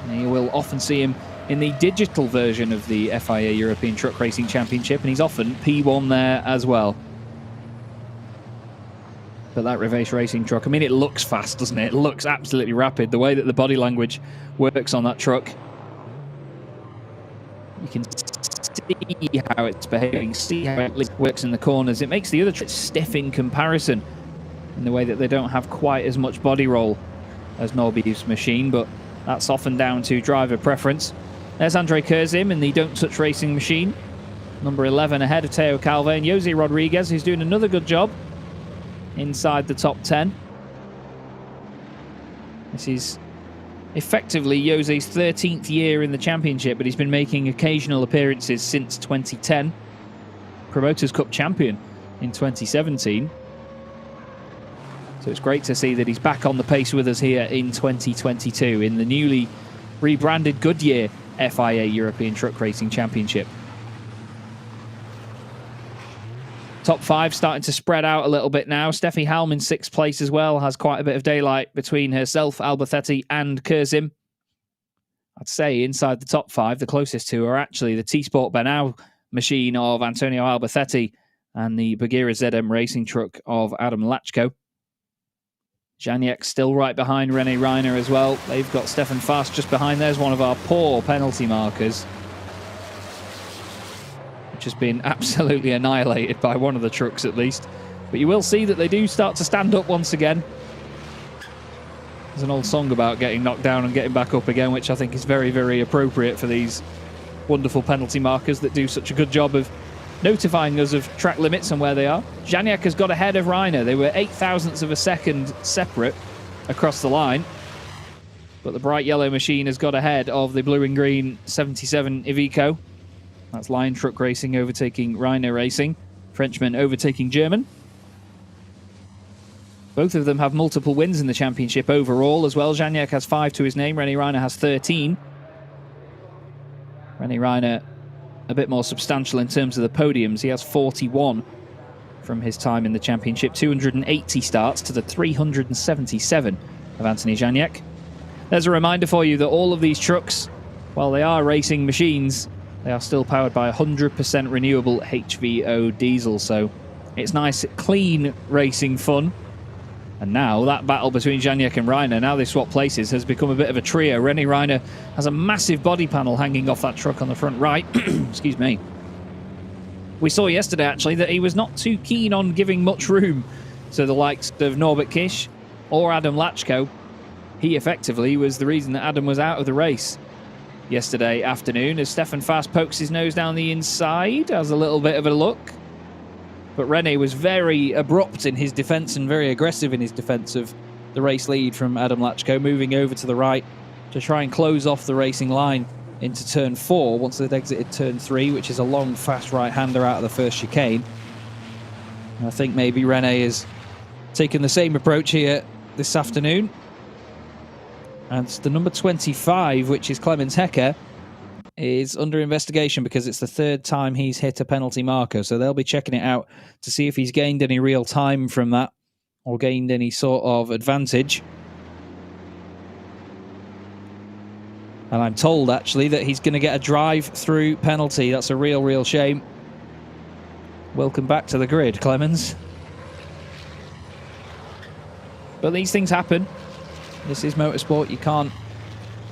And you will often see him in the digital version of the FIA European Truck Racing Championship, and he's often P1 there as well. But that Revace racing truck, I mean, it looks fast, doesn't it? It looks absolutely rapid. The way that the body language works on that truck. You can see how it's behaving, see how it works in the corners. It makes the other truck stiff in comparison in the way that they don't have quite as much body roll as Norby's machine, but that's often down to driver preference. There's Andre Kurzim in the Don't Touch Racing machine. Number 11 ahead of Teo Calve and Jose Rodriguez, who's doing another good job inside the top 10. This is effectively Jose's 13th year in the championship, but he's been making occasional appearances since 2010. Promoters Cup champion in 2017. So it's great to see that he's back on the pace with us here in 2022 in the newly rebranded Goodyear FIA European Truck Racing Championship. Top 5 starting to spread out a little bit now. Steffi Halm in 6th place as well, has quite a bit of daylight between herself, Alberthetti and Kurzim. I'd say inside the top 5, the closest two are actually the T-Sport Benau machine of Antonio Alberthetti and the Bagheera ZM racing truck of Adam Lachko. Janiak still right behind Rene Reiner as well. They've got Stefan Fast just behind. There's one of our poor penalty markers, which has been absolutely annihilated by one of the trucks at least. But you will see that they do start to stand up once again. There's an old song about getting knocked down and getting back up again, which I think is very, very appropriate for these wonderful penalty markers that do such a good job of notifying us of track limits and where they are. Janiak has got ahead of Reiner. They were 0.08 of a second separate across the line. But the bright yellow machine has got ahead of the blue and green 77 Iveco. That's Lion Truck Racing overtaking Reiner Racing. Frenchman overtaking German. Both of them have multiple wins in the championship overall as well. Janiak has 5 to his name. Rene Reiner has 13. Rene Reiner a bit more substantial in terms of the podiums. He has 41 from his time in the championship. 280 starts to the 377 of Anthony Janiak. There's a reminder for you that all of these trucks, while they are racing machines, they are still powered by 100% renewable HVO diesel. So it's nice, clean racing fun. And now that battle between Janiak and Reiner, now they swap places, has become a bit of a trio. Rene Reiner has a massive body panel hanging off that truck on the front right. Excuse me. We saw yesterday, actually, that he was not too keen on giving much room to the likes of Norbert Kish or Adam Lachko. He effectively was the reason that Adam was out of the race yesterday afternoon, as Stefan Fast pokes his nose down the inside, has a little bit of a look. But Rene was very abrupt in his defence and very aggressive in his defence of the race lead from Adam Lachko, moving over to the right to try and close off the racing line into turn 4 once they'd exited turn 3, which is a long, fast right-hander out of the first chicane. And I think maybe Rene is taking the same approach here this afternoon. And the number 25, which is Clemens Hecker, is under investigation because it's the 3rd time he's hit a penalty marker. So they'll be checking it out to see if he's gained any real time from that or gained any sort of advantage. And I'm told, actually, that he's going to get a drive-through penalty. That's a real shame. Welcome back to the grid, Clemens. But these things happen. This is motorsport. You can't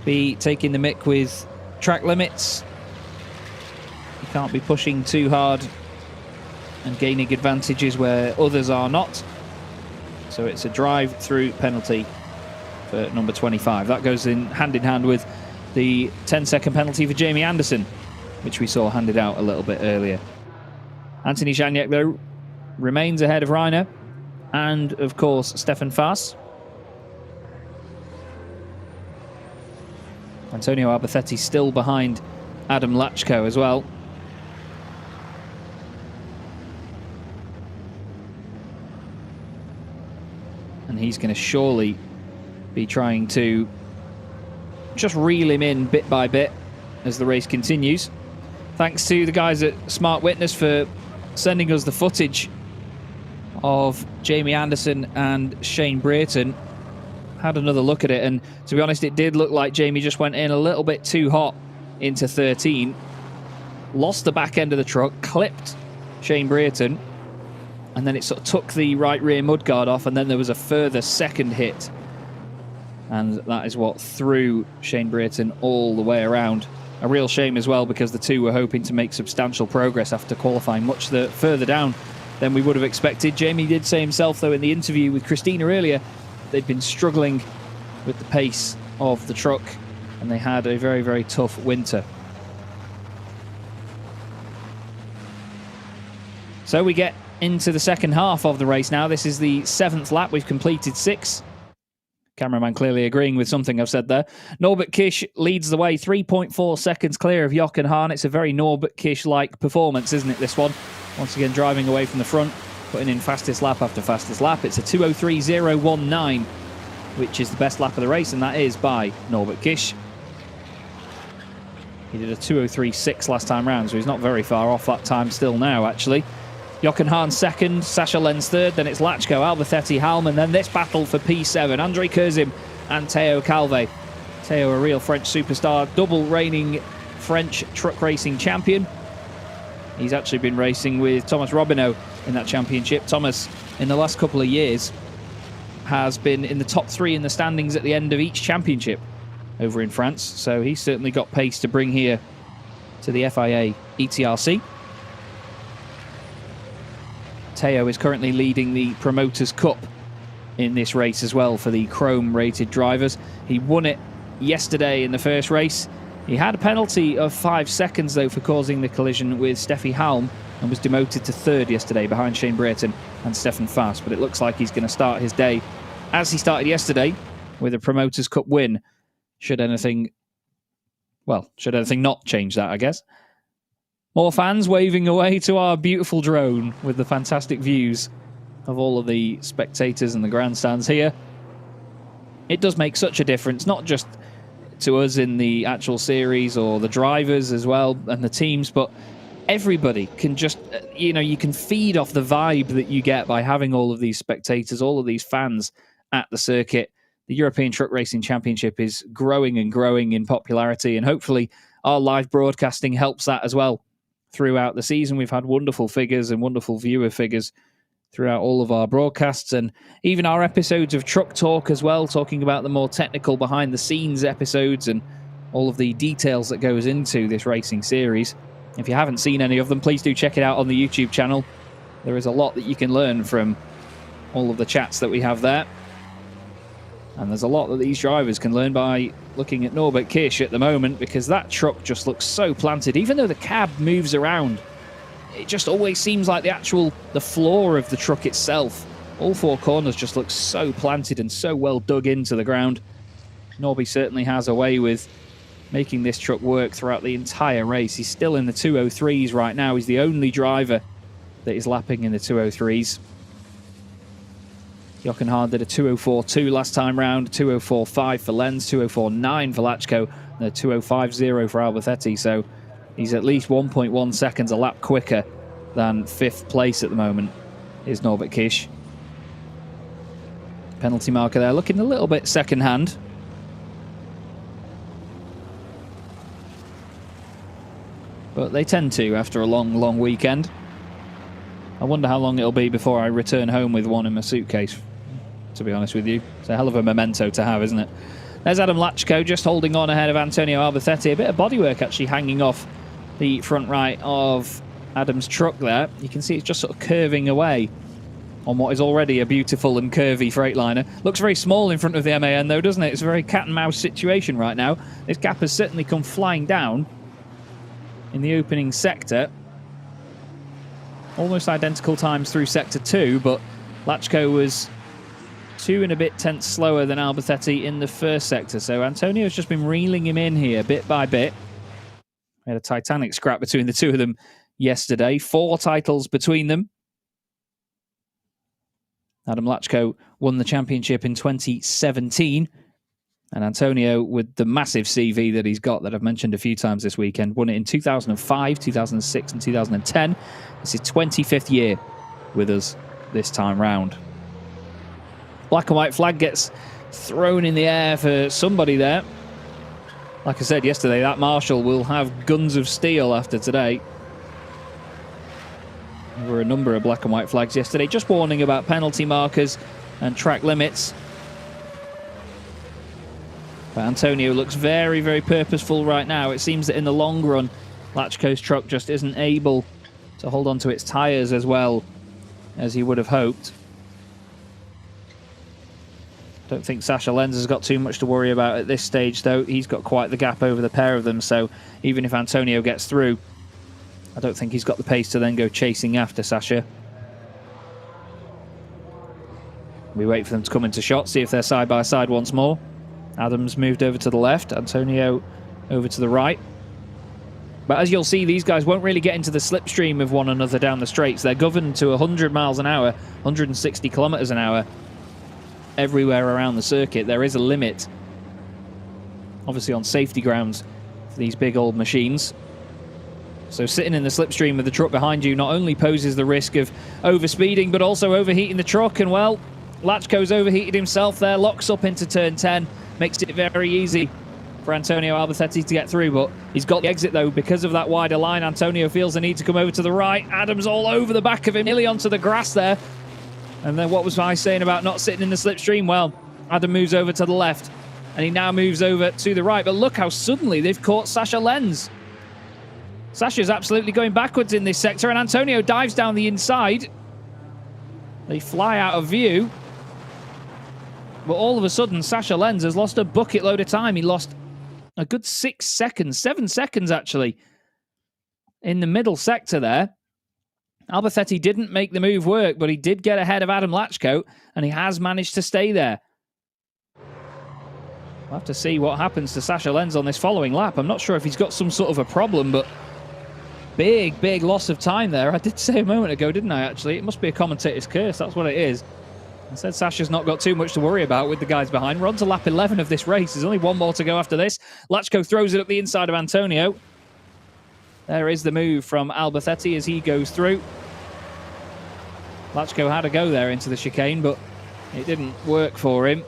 be taking the mick with track limits. You can't be pushing too hard and gaining advantages where others are not. So it's a drive-through penalty for number 25. That goes in hand with the 10-second penalty for Jamie Anderson, which we saw handed out a little bit earlier. Anthony Janiak, though, remains ahead of Reiner and, of course, Stefan Faas. Antonio Albacetti still behind Adam Lachko as well. And he's going to surely be trying to just reel him in bit by bit as the race continues. Thanks to the guys at Smart Witness for sending us the footage of Jamie Anderson and Shane Brayton. Had another look at it, and to be honest, it did look like Jamie just went in a little bit too hot into 13, lost the back end of the truck, clipped Shane Brayton, and then it sort of took the right rear mudguard off, and then there was a further second hit, and that is what threw Shane Brayton all the way around. A real shame as well, because the two were hoping to make substantial progress after qualifying much further down than we would have expected. Jamie did say himself, though, in the interview with Christina earlier, they'd been struggling with the pace of the truck, and they had a very tough winter. So we get into the second half of the race now. This is the 7th lap. We've completed 6. Cameraman clearly agreeing with something I've said there. Norbert Kish leads the way, 3.4 seconds clear of Jochen Hahn. It's a very Norbert Kish-like performance, isn't it, this one? Once again, driving away from the front, putting in fastest lap after fastest lap. It's a 2:03.019, which is the best lap of the race, and that is by Norbert Kish. He did a 2:03.6 last time round, so he's not very far off that time still now, actually. Jochen Hahn second, Sascha Lenz third, then it's Lachko, Albacetti, Halman, then this battle for P7, André Curzim and Théo Calvé. Théo, a real French superstar, double reigning French truck racing champion. He's actually been racing with Thomas Robineau in that championship. Thomas, in the last couple of years, has been in the top 3 in the standings at the end of each championship over in France, so he's certainly got pace to bring here to the FIA ETRC. Théo is currently leading the Promoters' Cup in this race as well for the Chrome-rated drivers. He won it yesterday in the first race. He had a penalty of 5 seconds, though, for causing the collision with Steffi Halm and was demoted to 3rd yesterday behind Shane Brayton and Stefan Faas. But it looks like he's going to start his day as he started yesterday with a Promoters' Cup win. Should anything not change that, I guess. More fans waving away to our beautiful drone with the fantastic views of all of the spectators and the grandstands here. It does make such a difference, not just to us in the actual series or the drivers as well and the teams, but everybody can just, you can feed off the vibe that you get by having all of these spectators, all of these fans at the circuit. The European Truck Racing Championship is growing and growing in popularity, and hopefully our live broadcasting helps that as well. Throughout the season, we've had wonderful figures and wonderful viewer figures throughout all of our broadcasts, and even our episodes of Truck Talk as well, talking about the more technical behind-the-scenes episodes and all of the details that goes into this racing series. If you haven't seen any of them, please do check it out on the YouTube channel. There is a lot that you can learn from all of the chats that we have there. And there's a lot that these drivers can learn by looking at Norbert Kish at the moment, because that truck just looks so planted. Even though the cab moves around, it just always seems like the floor of the truck itself All four corners just look so planted and so well dug into the ground. Norby certainly has a way with making this truck work throughout the entire race. He's still in the 203s right now. He's the only driver that is lapping in the 203s. Jochen Hahn did a 204.2 last time round, 204.5 for Lenz, 204.9 for Lachko, and a 205.0 for Alberthetti. So he's at least 1.1 seconds a lap quicker than 5th place at the moment, is Norbert Kisch. Penalty marker there, looking a little bit second hand. But they tend to after a long, long weekend. I wonder how long it'll be before I return home with one in my suitcase, to be honest with you. It's a hell of a memento to have, isn't it? There's Adam Lachko just holding on ahead of Antonio Alberthetti. A bit of bodywork actually hanging off the front right of Adam's truck there. You can see it's just sort of curving away on what is already a beautiful and curvy Freightliner. Looks very small in front of the MAN though, doesn't it? It's a very cat and mouse situation right now. This gap has certainly come flying down in the opening sector. Almost identical times through sector 2, but Lachko was 2 and a bit tenths slower than Alberthetti in the first sector. So Antonio's just been reeling him in here bit by bit. We had a titanic scrap between the two of them yesterday. 4 titles between them. Adam Lachko won the championship in 2017. And Antonio, with the massive CV that he's got that I've mentioned a few times this weekend, won it in 2005, 2006 and 2010. It's his 25th year with us this time round. Black and white flag gets thrown in the air for somebody there. Like I said yesterday, that marshal will have guns of steel after today. There were a number of black and white flags yesterday, just warning about penalty markers and track limits. But Antonio looks very, very purposeful right now. It seems that in the long run, Lachko's truck just isn't able to hold on to its tyres as well as he would have hoped. Don't think Sascha Lenz has got too much to worry about at this stage, though. He's got quite the gap over the pair of them, so even if Antonio gets through, I don't think he's got the pace to then go chasing after Sascha. We wait for them to come into shot, see if they're side by side once more. Adams moved over to the left, Antonio over to the right. But as you'll see, these guys won't really get into the slipstream of one another down the straights. They're governed to 100 miles an hour, 160 kilometers an hour everywhere around the circuit. There is a limit, obviously on safety grounds, for these big old machines. So sitting in the slipstream with the truck behind you not only poses the risk of overspeeding, but also overheating the truck. And well, Lachko's overheated himself there, locks up into turn 10, makes it very easy for Antonio Alberthetti to get through, but he's got the exit though because of that wider line. Antonio feels the need to come over to the right. Adams all over the back of him, nearly onto the grass there. And then what was I saying about not sitting in the slipstream? Well, Adam moves over to the left, and he now moves over to the right. But look how suddenly they've caught Sascha Lenz. Sascha's absolutely going backwards in this sector, and Antonio dives down the inside. They fly out of view. But all of a sudden, Sascha Lenz has lost a bucket load of time. He lost a good 6 seconds, 7 seconds actually, in the middle sector there. Alberthetti didn't make the move work, but he did get ahead of Adam Lachko, and he has managed to stay there. We'll have to see what happens to Sascha Lenz on this following lap. I'm not sure if he's got some sort of a problem, but big, big loss of time there. I did say a moment ago, didn't I, actually? It must be a commentator's curse. That's what it is. I said Sascha's not got too much to worry about with the guys behind. We're on to lap 11 of this race. There's only one more to go after this. Lachko throws it up the inside of Antonio. There is the move from Alberthetti as he goes through. Lachko had a go there into the chicane, but it didn't work for him.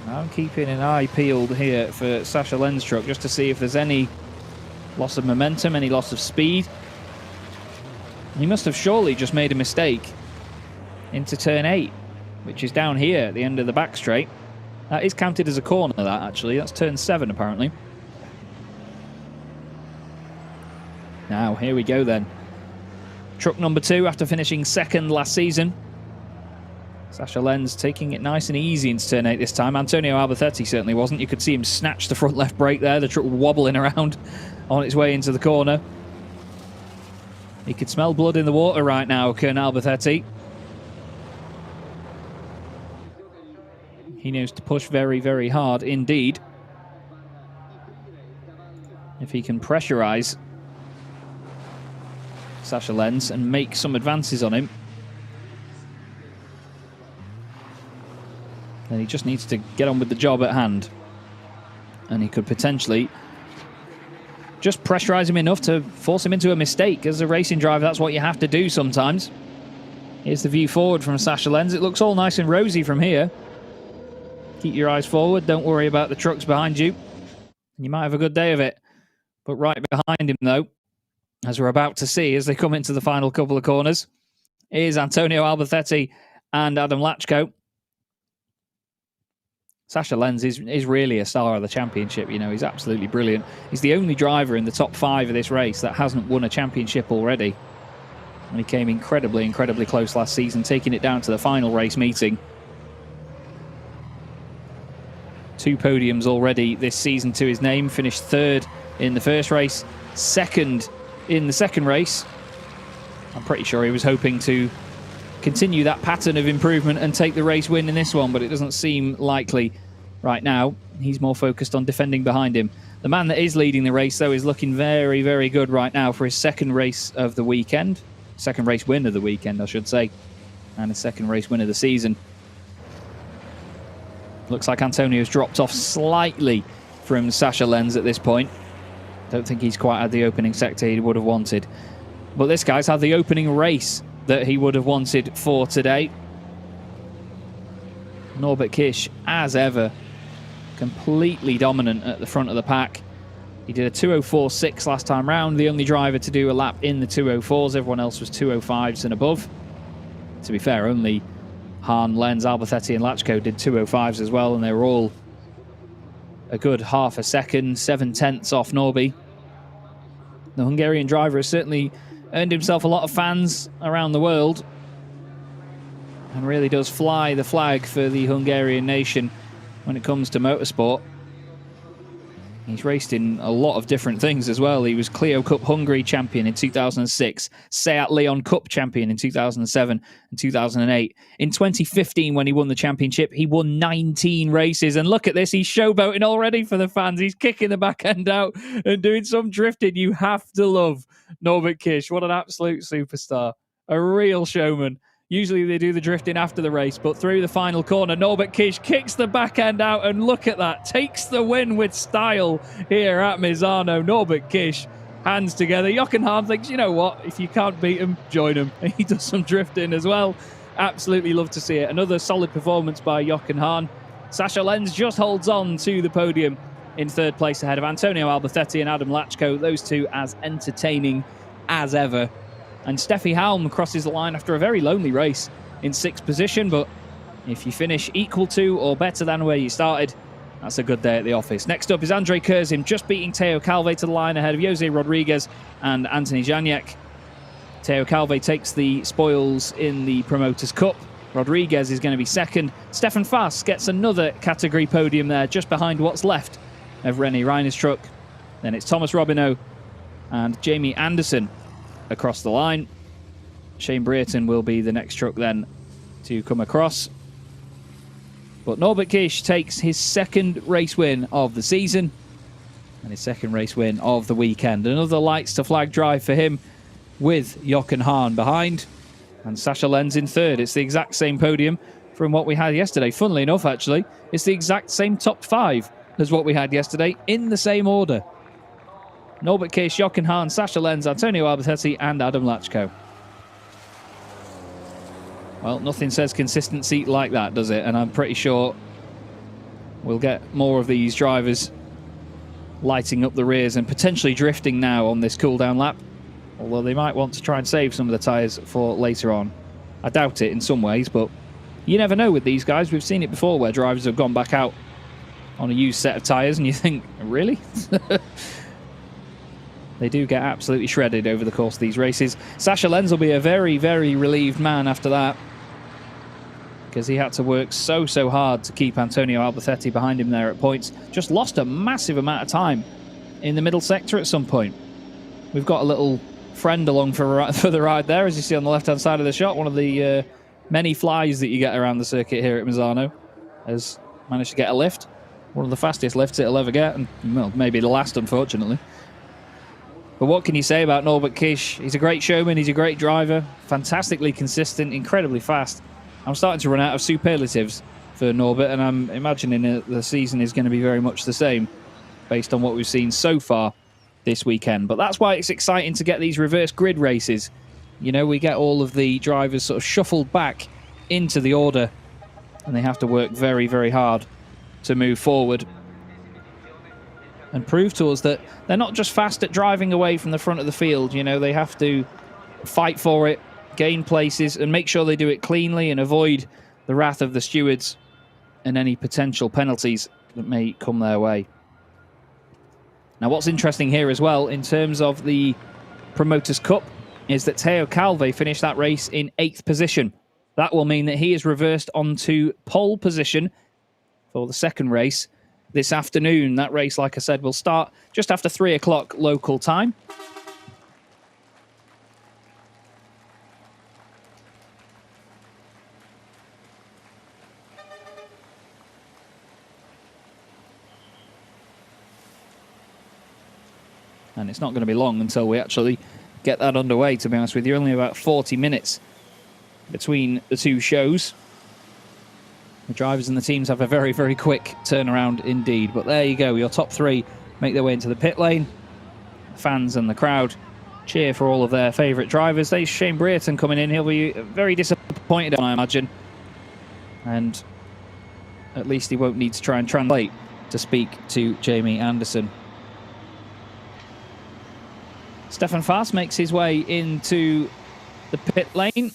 I'm keeping an eye peeled here for Sascha Lenz's truck just to see if there's any loss of momentum, any loss of speed. He must have surely just made a mistake into turn 8, which is down here at the end of the back straight. That is counted as a corner, that actually. That's turn 7 apparently. Now, here we go then. Truck number 2 after finishing second last season. Sascha Lenz taking it nice and easy into turn 8 this time. Antonio Alberthetti certainly wasn't. You could see him snatch the front left brake there. The truck wobbling around on its way into the corner. He could smell blood in the water right now, Kern Alberthetti. He knows to push very, very hard indeed. If he can pressurize Sasha Lenz and make some advances on him, then he just needs to get on with the job at hand. And he could potentially just pressurize him enough to force him into a mistake. As a racing driver, that's what you have to do sometimes. Here's the view forward from Sasha Lenz. It looks all nice and rosy from here. Keep your eyes forward. Don't worry about the trucks behind you. You might have a good day of it. But right behind him, though, as we're about to see as they come into the final couple of corners, is Antonio Albacete and Adam Lachko. Sasha Lenz is really a star of the championship. You know, he's absolutely brilliant. He's the only driver in the top 5 of this race that hasn't won a championship already. And he came incredibly, incredibly close last season, taking it down to the final race meeting. 2 podiums already this season to his name. Finished 3rd in the first race, 2nd in the second race. I'm pretty sure he was hoping to continue that pattern of improvement and take the race win in this one, but it doesn't seem likely right now. He's more focused on defending behind him. The man that is leading the race, though, is looking very, very good right now for his second race of the weekend. Second race win of the weekend, I should say. And a second race win of the season. Looks like Antonio's dropped off slightly from Sasha Lenz at this point. Don't think he's quite had the opening sector he would have wanted. But this guy's had the opening race that he would have wanted for today. Norbert Kish, as ever, completely dominant at the front of the pack. He did a 2:04.6 last time round, the only driver to do a lap in the 2:04s. Everyone else was 2:05s and above. To be fair, only Hahn, Lenz, Albacete and Lachko did 2:05s as well, and they were all a good half a second, 7/10 off Norby. The Hungarian driver has certainly earned himself a lot of fans around the world and really does fly the flag for the Hungarian nation when it comes to motorsport. He's raced in a lot of different things as well. He was Clio Cup Hungary champion in 2006, Seat Leon Cup champion in 2007 and 2008. In 2015, when he won the championship, he won 19 races. And look at this, he's showboating already for the fans. He's kicking the back end out and doing some drifting. You have to love Norbert Kish. What an absolute superstar. A real showman. Usually they do the drifting after the race, but through the final corner, Norbert Kish kicks the back end out, and look at that. Takes the win with style here at Misano. Norbert Kish, hands together. Jochen Hahn thinks, you know what, if you can't beat him, join him. He does some drifting as well. Absolutely love to see it. Another solid performance by Jochen Hahn. Sasha Lenz just holds on to the podium in 3rd place ahead of Antonio Albacete and Adam Lachko. Those two as entertaining as ever. And Steffi Halm crosses the line after a very lonely race in 6th position, but if you finish equal to or better than where you started, that's a good day at the office. Next up is Andre Kurzim, just beating Teo Calve to the line ahead of Jose Rodriguez and Anthony Janiak. Teo Calve takes the spoils in the Promoters' Cup. Rodriguez is going to be 2nd. Stefan Fass gets another category podium there, just behind what's left of René Reiner's truck. Then it's Thomas Robineau and Jamie Anderson across the line. Shane Brereton will be the next truck then to come across. But Norbert Kish takes his 2nd race win of the season and his 2nd race win of the weekend. Another lights to flag drive for him with Jochen Hahn behind and Sasha Lenz in 3rd. It's the exact same podium from what we had yesterday. Funnily enough, actually, it's the exact same top 5 as what we had yesterday in the same order. Norbert Kish, Jochen Hahn, Sasha Lenz, Antonio Albacete and Adam Lachko. Well, nothing says consistency like that, does it? And I'm pretty sure we'll get more of these drivers lighting up the rears and potentially drifting now on this cool-down lap. Although they might want to try and save some of the tyres for later on. I doubt it in some ways, but you never know with these guys. We've seen it before where drivers have gone back out on a used set of tyres and you think, really? They do get absolutely shredded over the course of these races. Sasha Lenz will be a very, very relieved man after that, because he had to work so hard to keep Antonio Albacete behind him there at points. Just lost a massive amount of time in the middle sector at some point. We've got a little friend along for the ride there, as you see on the left-hand side of the shot. One of the many flies that you get around the circuit here at Misano, as managed to get a lift. One of the fastest lifts it'll ever get, and well, maybe the last, unfortunately. But what can you say about Norbert Kish? He's a great showman, he's a great driver, fantastically consistent, incredibly fast. I'm starting to run out of superlatives for Norbert, and I'm imagining the season is going to be very much the same based on what we've seen so far this weekend. But that's why it's exciting to get these reverse grid races. You know, we get all of the drivers sort of shuffled back into the order, and they have to work very, very hard to move forward and prove to us that they're not just fast at driving away from the front of the field. You know, they have to fight for it, gain places, and make sure they do it cleanly and avoid the wrath of the stewards and any potential penalties that may come their way. Now, what's interesting here as well, in terms of the Promoters' Cup, is that Teo Calve finished that race in 8th position. That will mean that he is reversed onto pole position for the second race this afternoon. That race, like I said, will start just after 3 o'clock local time. And it's not going to be long until we actually get that underway, to be honest with you. Only about 40 minutes between the two shows. The drivers and the teams have a very, very quick turnaround indeed. But there you go. Your top three make their way into the pit lane. The fans and the crowd cheer for all of their favourite drivers. There's Shane Brereton coming in. He'll be very disappointed, I imagine. And at least he won't need to try and translate to speak to Jamie Anderson. Stefan Faas makes his way into the pit lane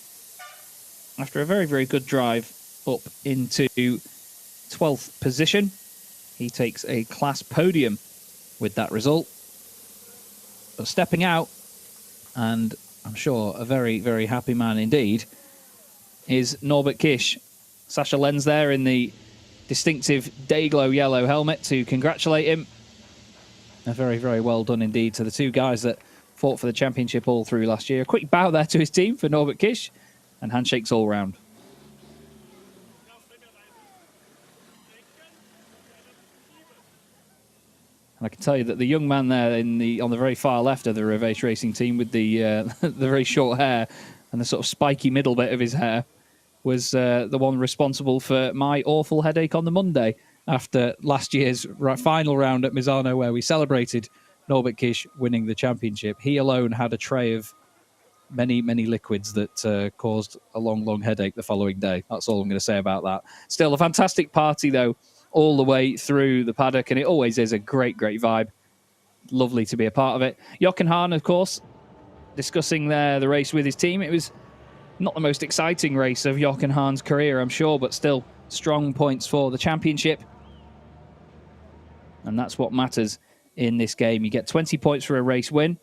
after a very, very good drive up into 12th position. He takes a class podium with that result. But stepping out, and I'm sure a very, very happy man indeed, is Norbert Kish. Sasha Lenz there in the distinctive Dayglow yellow helmet to congratulate him. A very, very well done indeed to the two guys that fought for the championship all through last year. A quick bow there to his team for Norbert Kish, and handshakes all round. And I can tell you that the young man there on the very far left of the Revace Racing team with the the very short hair and the sort of spiky middle bit of his hair was the one responsible for my awful headache on the Monday after last year's final round at Misano, where we celebrated Norbert Kish winning the championship. He alone had a tray of many, many liquids that caused a long, long headache the following day. That's all I'm going to say about that. Still, a fantastic party, though, all the way through the paddock, and it always is a great, great vibe. Lovely to be a part of it. Jochen Hahn, of course, discussing the race with his team. It was not the most exciting race of Jochen Hahn's career, I'm sure, but still strong points for the championship. And that's what matters in this game. You get 20 points for a race win,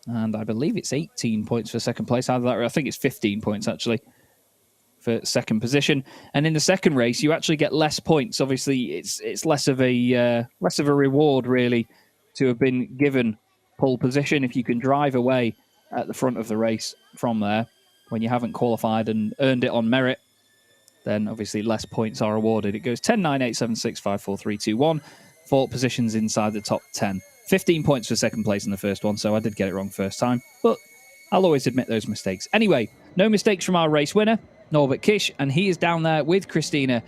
and I believe it's 18 points for second place. I think it's 15 points, actually, for second position. And in the second race, you actually get less points. Obviously, it's less of a reward, really, to have been given pole position if you can drive away at the front of the race from there when you haven't qualified and earned it on merit. Then obviously less points are awarded. It goes 10, 9, 8, 7, 6, 5, 4, 3, 2, 1. 4 positions inside the top 10. 15 points for second place in the first one, so I did get it wrong first time, but I'll always admit those mistakes. Anyway, no mistakes from our race winner, Norbert Kish, and he is down there with Christina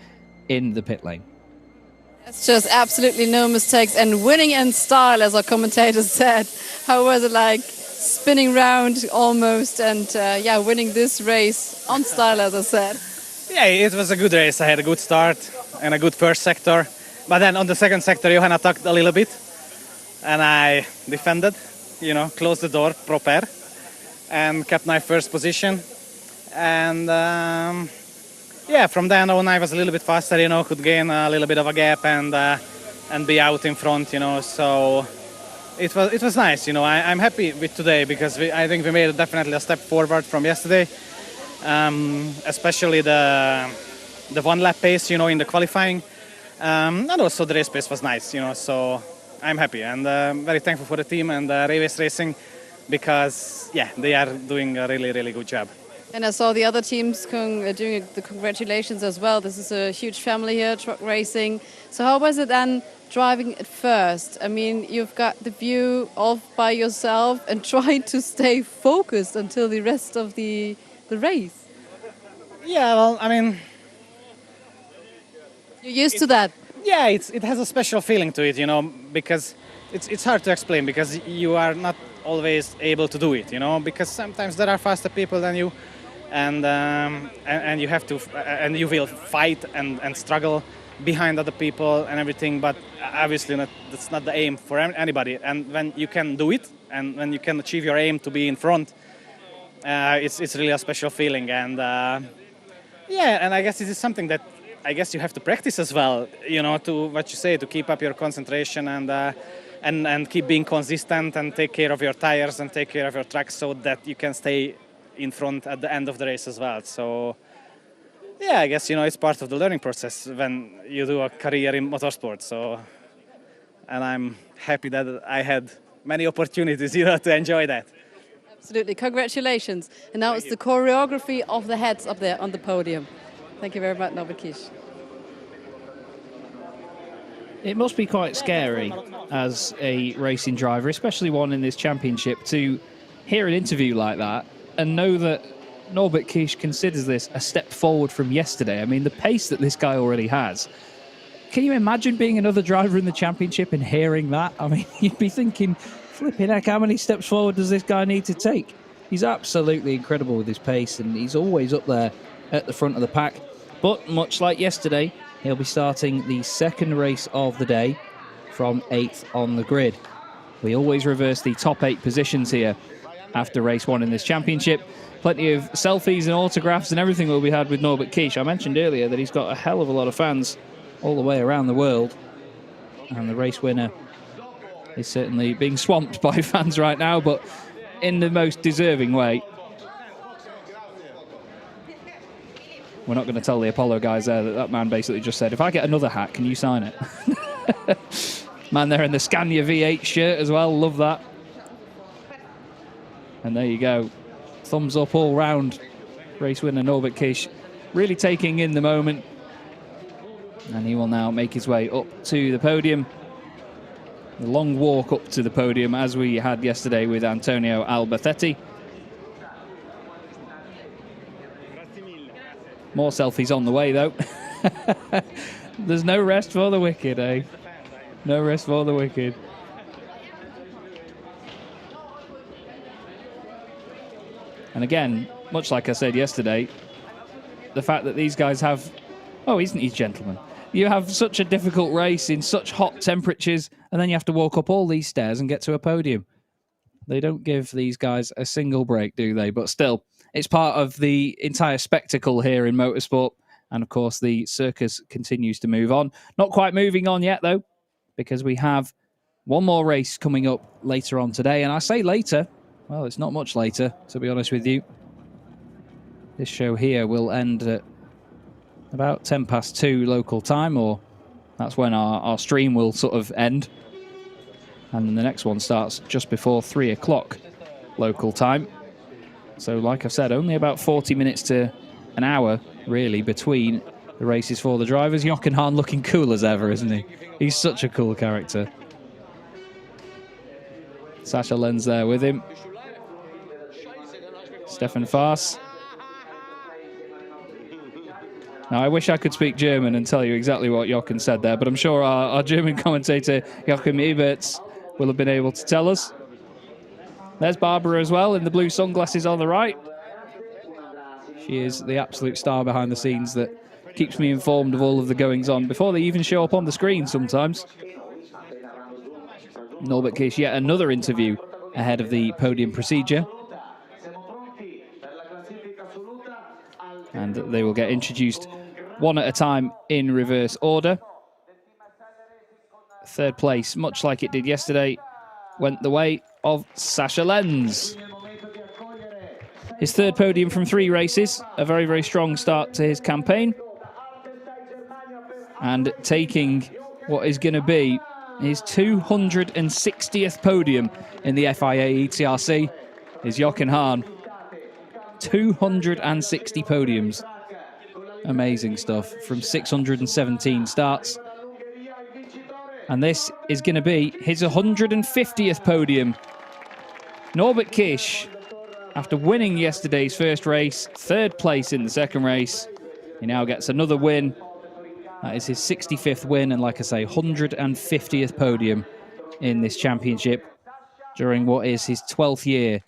in the pit lane. It's just absolutely no mistakes and winning in style, as our commentator said. How was it like spinning round almost and winning this race on style, as I said? Yeah, it was a good race. I had a good start and a good first sector. But then on the second sector, Johan attacked a little bit, and I defended, closed the door proper, and kept my first position. And from then on, I was a little bit faster, could gain a little bit of a gap and be out in front, So it was nice, I'm happy with today because I think we made definitely a step forward from yesterday, especially the one lap pace, in the qualifying. And also the race pace was nice, so I'm happy and very thankful for the team and Revace Racing because, they are doing a really, really good job. And I saw the other teams doing the congratulations as well. This is a huge family here, truck racing. So how was it then driving at first? I mean, you've got the view off by yourself and trying to stay focused until the rest of the race. Yeah, well, I mean, You're used to that. yeah, it has a special feeling to it, you know, because it's hard to explain because you are not always able to do it, you know, because sometimes there are faster people than you, and you have to and you will fight and struggle behind other people and everything, but obviously that's not the aim for anybody. And when you can do it and when you can achieve your aim to be in front, it's really a special feeling. And yeah, and I guess this is something that I guess you have to practice as well, you know, to what you say, to keep up your concentration and keep being consistent and take care of your tires and take care of your truck so that you can stay in front at the end of the race as well. So yeah, I guess, you know, it's part of the learning process when you do a career in motorsport. So, and I'm happy that I had many opportunities, you know, to enjoy that. Absolutely, congratulations. And now it's the choreography of the heads up there on the podium. Thank you very much, Norbert Kish. It must be quite scary as a racing driver, especially one in this championship, to hear an interview like that and know that Norbert Kish considers this a step forward from yesterday. I mean, the pace that this guy already has. Can you imagine being another driver in the championship and hearing that? I mean, you'd be thinking, flipping heck, how many steps forward does this guy need to take? He's absolutely incredible with his pace, and he's always up there at the front of the pack. But much like yesterday, he'll be starting the second race of the day from 8th on the grid. We always reverse the top 8 positions here after race 1 in this championship. Plenty of selfies and autographs and everything will be had with Norbert Kish. I mentioned earlier that he's got a hell of a lot of fans all the way around the world. And the race winner is certainly being swamped by fans right now, but in the most deserving way. We're not going to tell the Apollo guys there that man basically just said, if I get another hat, can you sign it? Man there in the Scania V8 shirt as well. Love that. And there you go. Thumbs up all round. Race winner Norbert Kish really taking in the moment. And he will now make his way up to the podium. The long walk up to the podium as we had yesterday with Antonio Albertetti. More selfies on the way, though. There's no rest for the wicked, eh? No rest for the wicked. And again, much like I said yesterday, the fact that these guys have... Oh, isn't he gentleman? You have such a difficult race in such hot temperatures, and then you have to walk up all these stairs and get to a podium. They don't give these guys a single break, do they? But still, it's part of the entire spectacle here in motorsport. And of course, the circus continues to move on. Not quite moving on yet, though, because we have one more race coming up later on today. And I say later, well, it's not much later, to be honest with you. This show here will end at about 2:10 local time, or that's when our stream will sort of end. And then the next one starts just before 3 o'clock local time. So like I've said, only about 40 minutes to an hour, really, between the races for the drivers. Jochen Hahn looking cool as ever, isn't he? He's such a cool character. Sascha Lenz there with him. Stefan Faas. Now, I wish I could speak German and tell you exactly what Jochen said there, but I'm sure our German commentator, Joachim Eberts, will have been able to tell us. There's Barbara as well in the blue sunglasses on the right. She is the absolute star behind the scenes that keeps me informed of all of the goings-on before they even show up on the screen sometimes. Norbert Kish, yet another interview ahead of the podium procedure. And they will get introduced one at a time in reverse order. Third place, much like it did yesterday, went the way of Sascha Lenz. His third podium from 3 races, a very, very strong start to his campaign. And taking what is going to be his 260th podium in the FIA ETRC is Jochen Hahn. 260 podiums. Amazing stuff from 617 starts. And this is going to be his 150th podium. Norbert Kish, after winning yesterday's first race, third place in the second race, he now gets another win. That is his 65th win, and like I say, 150th podium in this championship during what is his 12th year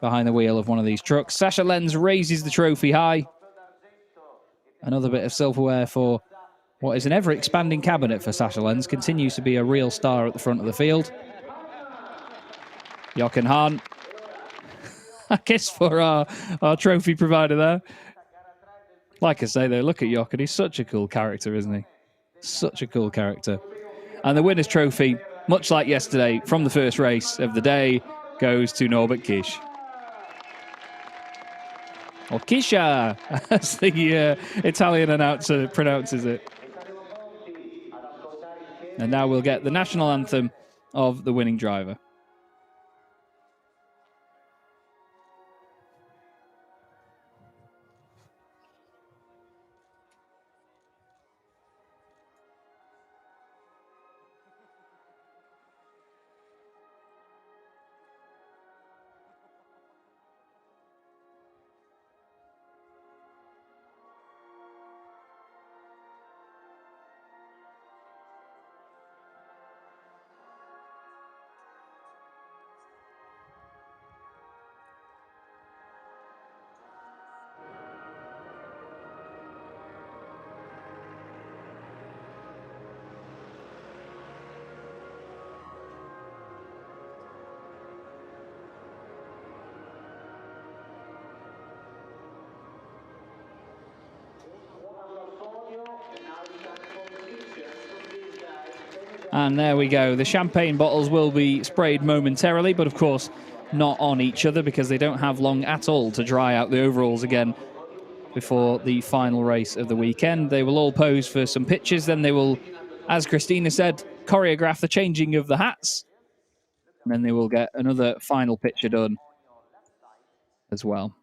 behind the wheel of one of these trucks. Sascha Lenz raises the trophy high. Another bit of silverware for what is an ever-expanding cabinet for Sascha Lenz. Continues to be a real star at the front of the field. Jochen Hahn, I guess, for our trophy provider there. Like I say, though, look at Jochen. He's such a cool character, isn't he? Such a cool character. And the winner's trophy, much like yesterday, from the first race of the day, goes to Norbert Kish. Or Kisha, as the Italian announcer pronounces it. And now we'll get the national anthem of the winning driver. And there we go. The champagne bottles will be sprayed momentarily, but of course not on each other because they don't have long at all to dry out the overalls again before the final race of the weekend. They will all pose for some pictures. Then they will, as Christina said, choreograph the changing of the hats. And then they will get another final picture done as well.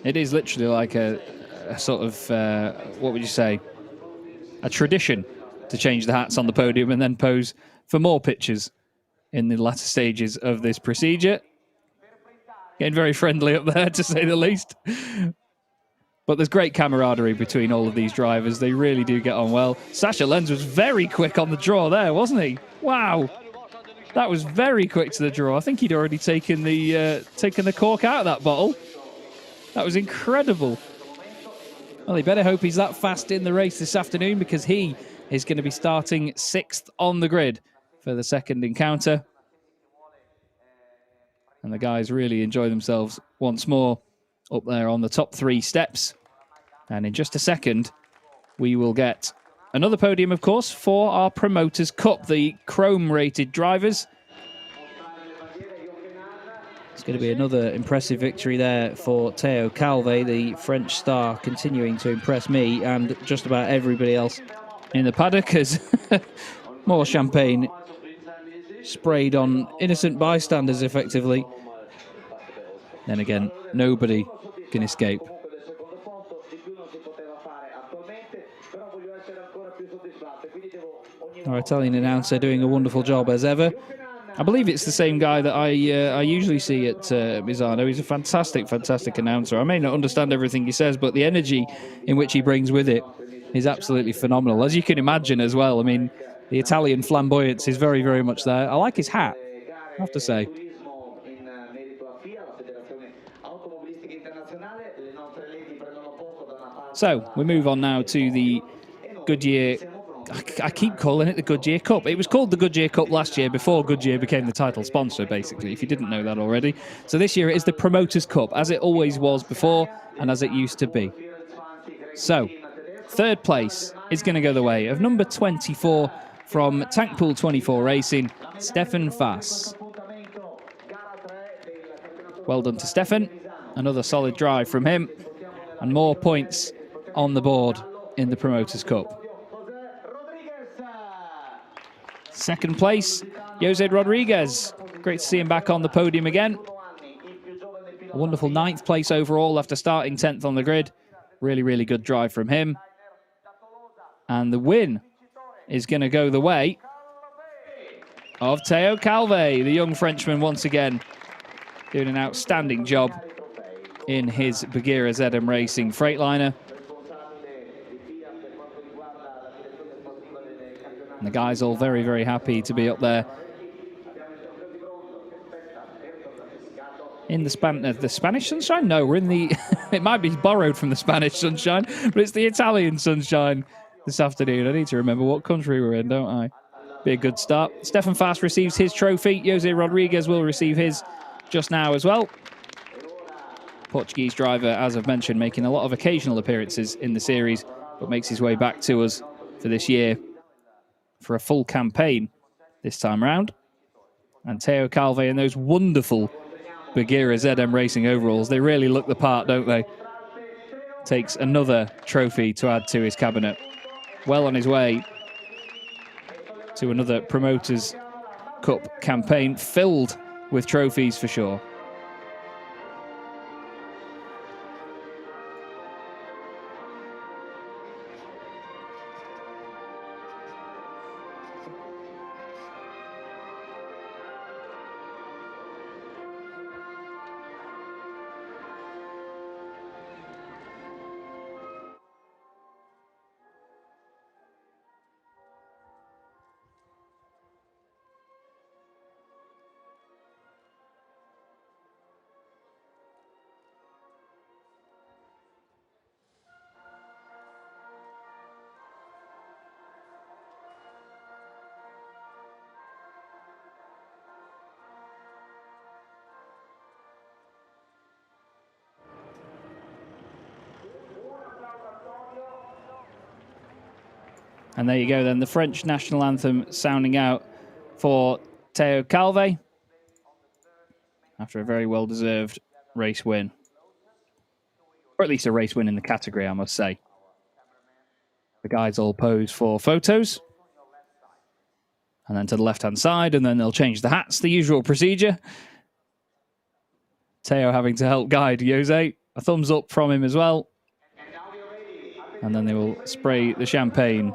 It is literally like a sort of, what would you say, a tradition to change the hats on the podium and then pose for more pictures in the latter stages of this procedure. Getting very friendly up there, to say the least. But there's great camaraderie between all of these drivers. They really do get on well. Sascha Lenz was very quick on the draw there, wasn't he? Wow. That was very quick to the draw. I think he'd already taken the cork out of that bottle. That was incredible. Well, he better hope he's that fast in the race this afternoon because he is going to be starting 6th on the grid for the second encounter. And the guys really enjoy themselves once more up there on the top 3 steps. And in just a second, we will get another podium, of course, for our Promoters' Cup, the chrome-rated drivers. It's going to be another impressive victory there for Theo Calvé, the French star, continuing to impress me and just about everybody else in the paddock as more champagne sprayed on innocent bystanders, effectively. Then again, nobody can escape. Our Italian announcer doing a wonderful job as ever. I believe it's the same guy that I usually see at Misano. He's a fantastic, fantastic announcer. I may not understand everything he says, but the energy in which he brings with it is absolutely phenomenal. As you can imagine as well, I mean, the Italian flamboyance is very, very much there. I like his hat, I have to say. So, we move on now to the Goodyear. I keep calling it the Goodyear Cup. It was called the Goodyear Cup last year before Goodyear became the title sponsor, basically, if you didn't know that already. So this year it is the Promoters' Cup, as it always was before and as it used to be. So, third place is going to go the way of number 24 from Tankpool 24 Racing, Stefan Fass. Well done to Stefan. Another solid drive from him. And more points on the board in the Promoters' Cup. Second place, Jose Rodriguez. Great to see him back on the podium again. A wonderful 9th place overall after starting 10th on the grid. Really, really good drive from him. And the win is going to go the way of Théo Calvé, the young Frenchman, once again doing an outstanding job in his Bagheera ZM Racing Freightliner. And the guys all very, very happy to be up there in the Spanish sunshine? No, we're in the... it might be borrowed from the Spanish sunshine, but it's the Italian sunshine this afternoon. I need to remember what country we're in, don't I? Be a good start. Stefan Fast receives his trophy. Jose Rodriguez will receive his just now as well. Portuguese driver, as I've mentioned, making a lot of occasional appearances in the series, but makes his way back to us for this year for a full campaign this time round. And Théo Calvé in those wonderful Bagheera ZM Racing overalls. They really look the part, don't they? Takes another trophy to add to his cabinet. Well on his way to another Promoters Cup campaign filled with trophies for sure. And there you go then, the French national anthem sounding out for Théo Calvé after a very well-deserved race win. Or at least a race win in the category, I must say. The guys all pose for photos. And then to the left-hand side, and then they'll change the hats, the usual procedure. Théo having to help guide Jose. A thumbs up from him as well. And then they will spray the champagne.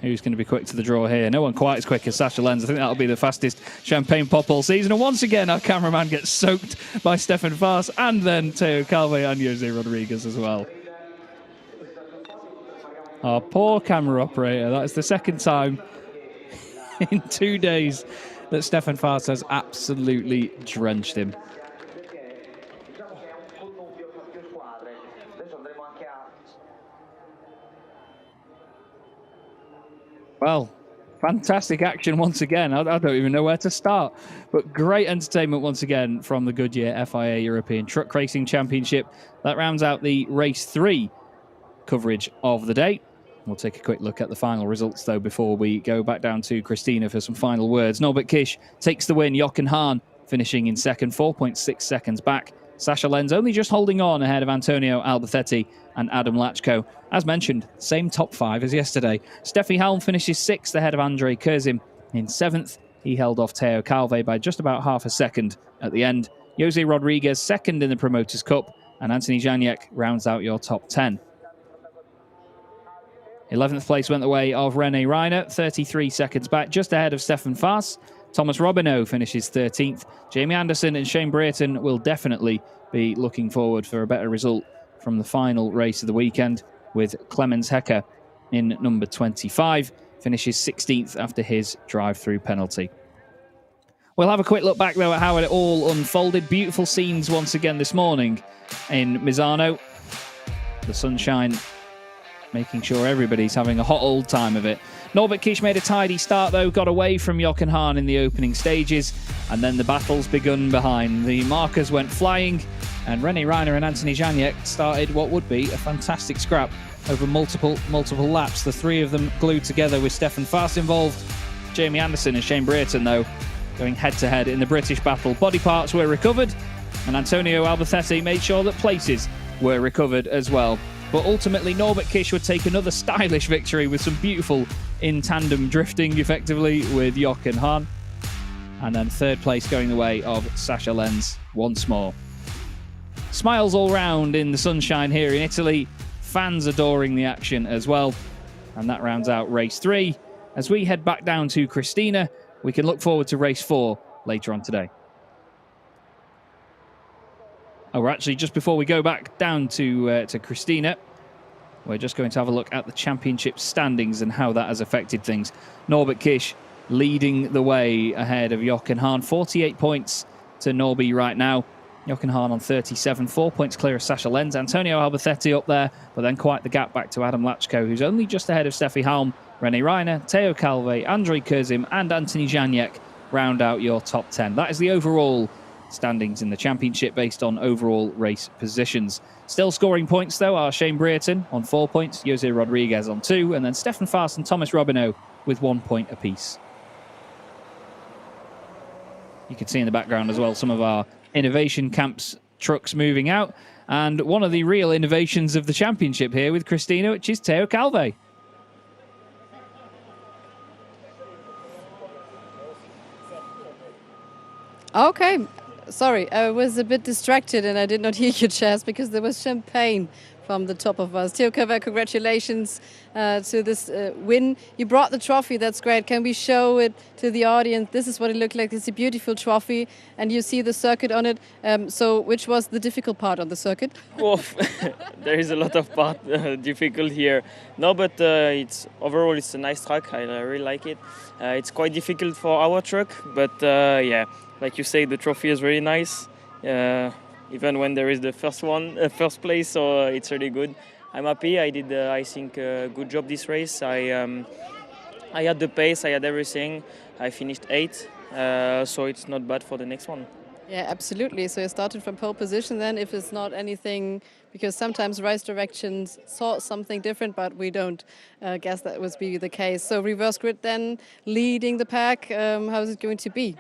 Who's going to be quick to the draw here? No one quite as quick as Sasha Lenz. I think that'll be the fastest champagne pop all season. And once again, our cameraman gets soaked by Stefan Fast and then Théo Calvé and Jose Rodriguez as well. Our poor camera operator. That's the second time in 2 days that Stefan Fast has absolutely drenched him. Well, fantastic action once again. I don't even know where to start. But great entertainment once again from the Goodyear FIA European Truck Racing Championship. That rounds out the Race 3 coverage of the day. We'll take a quick look at the final results, though, before we go back down to Christina for some final words. Norbert Kish takes the win. Jochen Hahn finishing in second, 4.6 seconds back. Sasha Lenz only just holding on ahead of Antonio Albacete and Adam Lachko. As mentioned, same top 5 as yesterday. Steffi Helm finishes 6th ahead of Andrei Kurzim in 7th. He held off Théo Calvé by just about half a second at the end. Jose Rodriguez 2nd in the Promoters' Cup, and Anthony Janiak rounds out your top 10. 11th place went the way of René Reiner, 33 seconds back, just ahead of Stefan Fast. Thomas Robineau finishes 13th. Jamie Anderson and Shane Brereton will definitely be looking forward for a better result from the final race of the weekend, with Clemens Hecker in number 25, finishes 16th after his drive-through penalty. We'll have a quick look back, though, at how it all unfolded. Beautiful scenes once again this morning in Misano. The sunshine making sure everybody's having a hot old time of it. Norbert Kish made a tidy start, though, got away from Jochen Hahn in the opening stages, and then the battles begun behind. The markers went flying, and René Reiner and Anthony Janiak started what would be a fantastic scrap over multiple laps. The three of them glued together with Stefan Fast involved. Jamie Anderson and Shane Brereton, though, going head-to-head in the British battle. Body parts were recovered, and Antonio Albacete made sure that places were recovered as well. But ultimately, Norbert Kish would take another stylish victory with some beautiful in-tandem drifting, effectively, with Jochen Hahn. And then third place going the way of Sascha Lenz once more. Smiles all round in the sunshine here in Italy. Fans adoring the action as well. And that rounds out race 3. As we head back down to Christina, we can look forward to race 4 later on today. Oh, we're actually, just before we go back down to Christina, we're just going to have a look at the championship standings and how that has affected things. Norbert Kish leading the way ahead of Jochen Hahn. 48 points to Norby right now. Jochen Hahn on 37, 4 points clear of Sascha Lenz. Antonio Alberthetti up there, but then quite the gap back to Adam Lachko, who's only just ahead of Steffi Halm. René Reiner, Theo Calve, Andrei Kurzim and Anthony Janiek round out your top 10. That is the overall standings in the championship based on overall race positions. Still scoring points, though, are Shane Brereton on 4 points, Jose Rodriguez on 2, and then Stefan Fast and Thomas Robineau with 1 point apiece. You can see in the background as well some of our Innovation Camps trucks moving out, and one of the real innovations of the championship here with Christina, which is Theo Calve. Okay, sorry, I was a bit distracted and I did not hear you, Chaz, because there was champagne from the top of us. Theo Calve, congratulations to this win. You brought the trophy, that's great. Can we show it to the audience? This is what it looked like. It's a beautiful trophy and you see the circuit on it. So which was the difficult part on the circuit? Well, there is a lot of part difficult here. No, but it's overall it's a nice track. I really like it. It's quite difficult for our truck, but yeah, like you say, the trophy is really nice. Even when there is the first place, so it's really good. I'm happy. I did, I think, a good job this race. I had the pace, I had everything. I finished 8th, so it's not bad for the next one. Yeah, absolutely. So you started from pole position then, if it's not anything, because sometimes race directions saw something different, but we don't guess that would be the case. So reverse grid then, leading the pack, how is it going to be?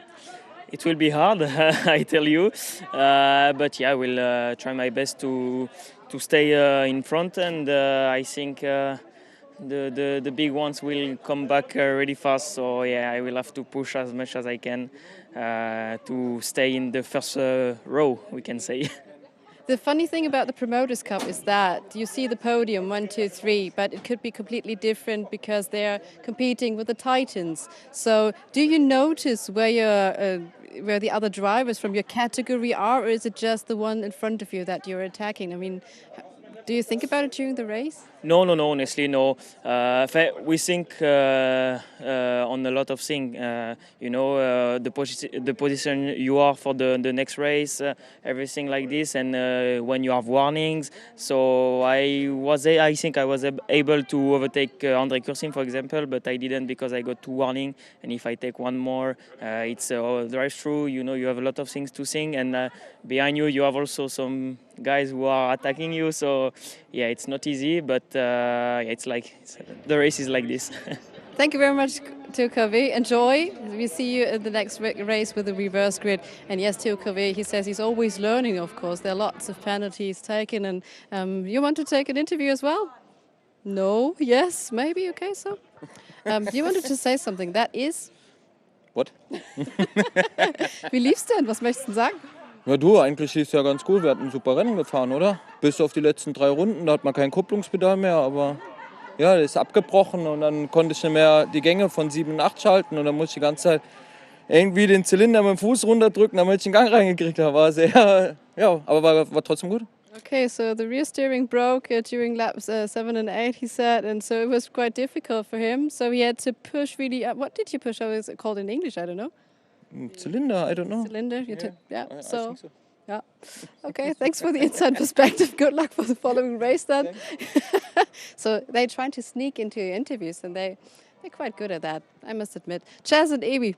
It will be hard, I tell you, but yeah, I will try my best to stay in front, and I think the big ones will come back really fast. So yeah, I will have to push as much as I can to stay in the first row, we can say. The funny thing about the Promoters' Cup is that you see the podium 1, 2, 3, but it could be completely different because they're competing with the Titans. So, do you notice where the other drivers from your category are, or is it just the one in front of you that you're attacking? I mean, do you think about it during the race? No, honestly, no. We think on a lot of things, the position you are for the next race, everything like this, and when you have warnings. So I think I was able to overtake Andrei Kurzim, for example, but I didn't because I got 2 warnings, and if I take one more, it's drive-through, you have a lot of things to think, and behind you have also some guys who are attacking you, so yeah, it's not easy, but the race is like this. Thank you very much, Theo Calve. Enjoy. We see you in the next race with the reverse grid. And yes, Theo Calve, he says he's always learning, of course. There are lots of penalties taken. And you want to take an interview as well? No? Yes? Maybe? Okay, so. You wanted to say something. That is? What? Wie lief's denn? Was möchtest du sagen? Ja du, eigentlich lief es ja ganz gut. Wir hatten ein super Rennen gefahren, oder? Bis auf die letzten 3 Runden, da hat man kein Kupplungspedal mehr, aber ja, das ist abgebrochen und dann konnte ich nicht mehr die Gänge von 7 und 8 schalten und dann musste ich die ganze Zeit irgendwie den Zylinder mit dem Fuß runterdrücken, damit ich den Gang reingekriegt habe. War sehr, ja, aber war trotzdem gut. Okay, so the rear steering broke during laps 7 and 8, he said, and so it was quite difficult for him. So he had to push really. What did you push? How is it called in English? I don't know. Cylinder, I don't know. Cylinder, yeah. I So, think so. yeah. Okay, thanks for the inside perspective. Good luck for the following race then. So they're trying to sneak into your interviews, and they're quite good at that, I must admit. Chaz and Ebi.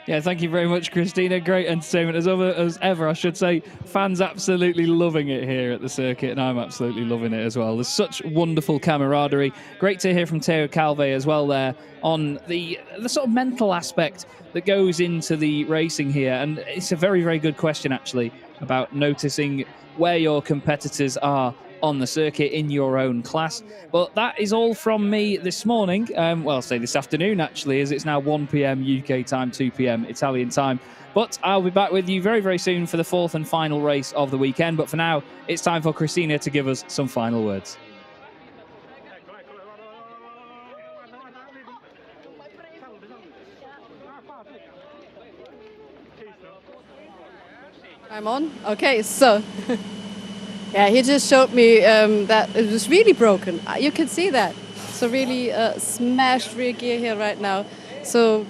Yeah, thank you very much, Christina. Great entertainment as ever, I should say. Fans absolutely loving it here at the circuit, and I'm absolutely loving it as well. There's such wonderful camaraderie. Great to hear from Teo Calvé as well there on the sort of mental aspect that goes into the racing here. And it's a very, very good question, actually, about noticing where your competitors are on the circuit in your own class. But that is all from me this morning. Well, I'll say this afternoon, actually, as it's now 1 p.m. UK time, 2 p.m. Italian time. But I'll be back with you very, very soon for the fourth and final race of the weekend. But for now, it's time for Christina to give us some final words. I'm on? Okay, so... Yeah, he just showed me that it was really broken. You can see that. So really smashed rear gear here right now. So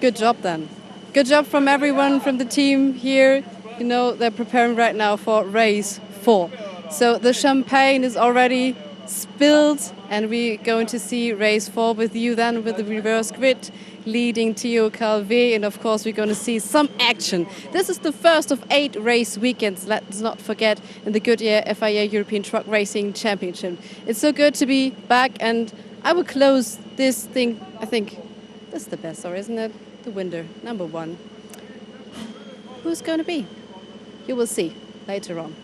good job then. Good job from everyone from the team here. You know, they're preparing right now for race 4. So the champagne is already spilled and we're going to see race 4 with you then with the reverse grid leading Teo Calvé, and of course we're going to see some action. This is the first of 8 race weekends, let's not forget, in the Goodyear FIA European Truck Racing Championship. It's so good to be back, and I will close this thing. I think this is the best story, isn't it? The winner, number 1. Who's going to be? You will see later on.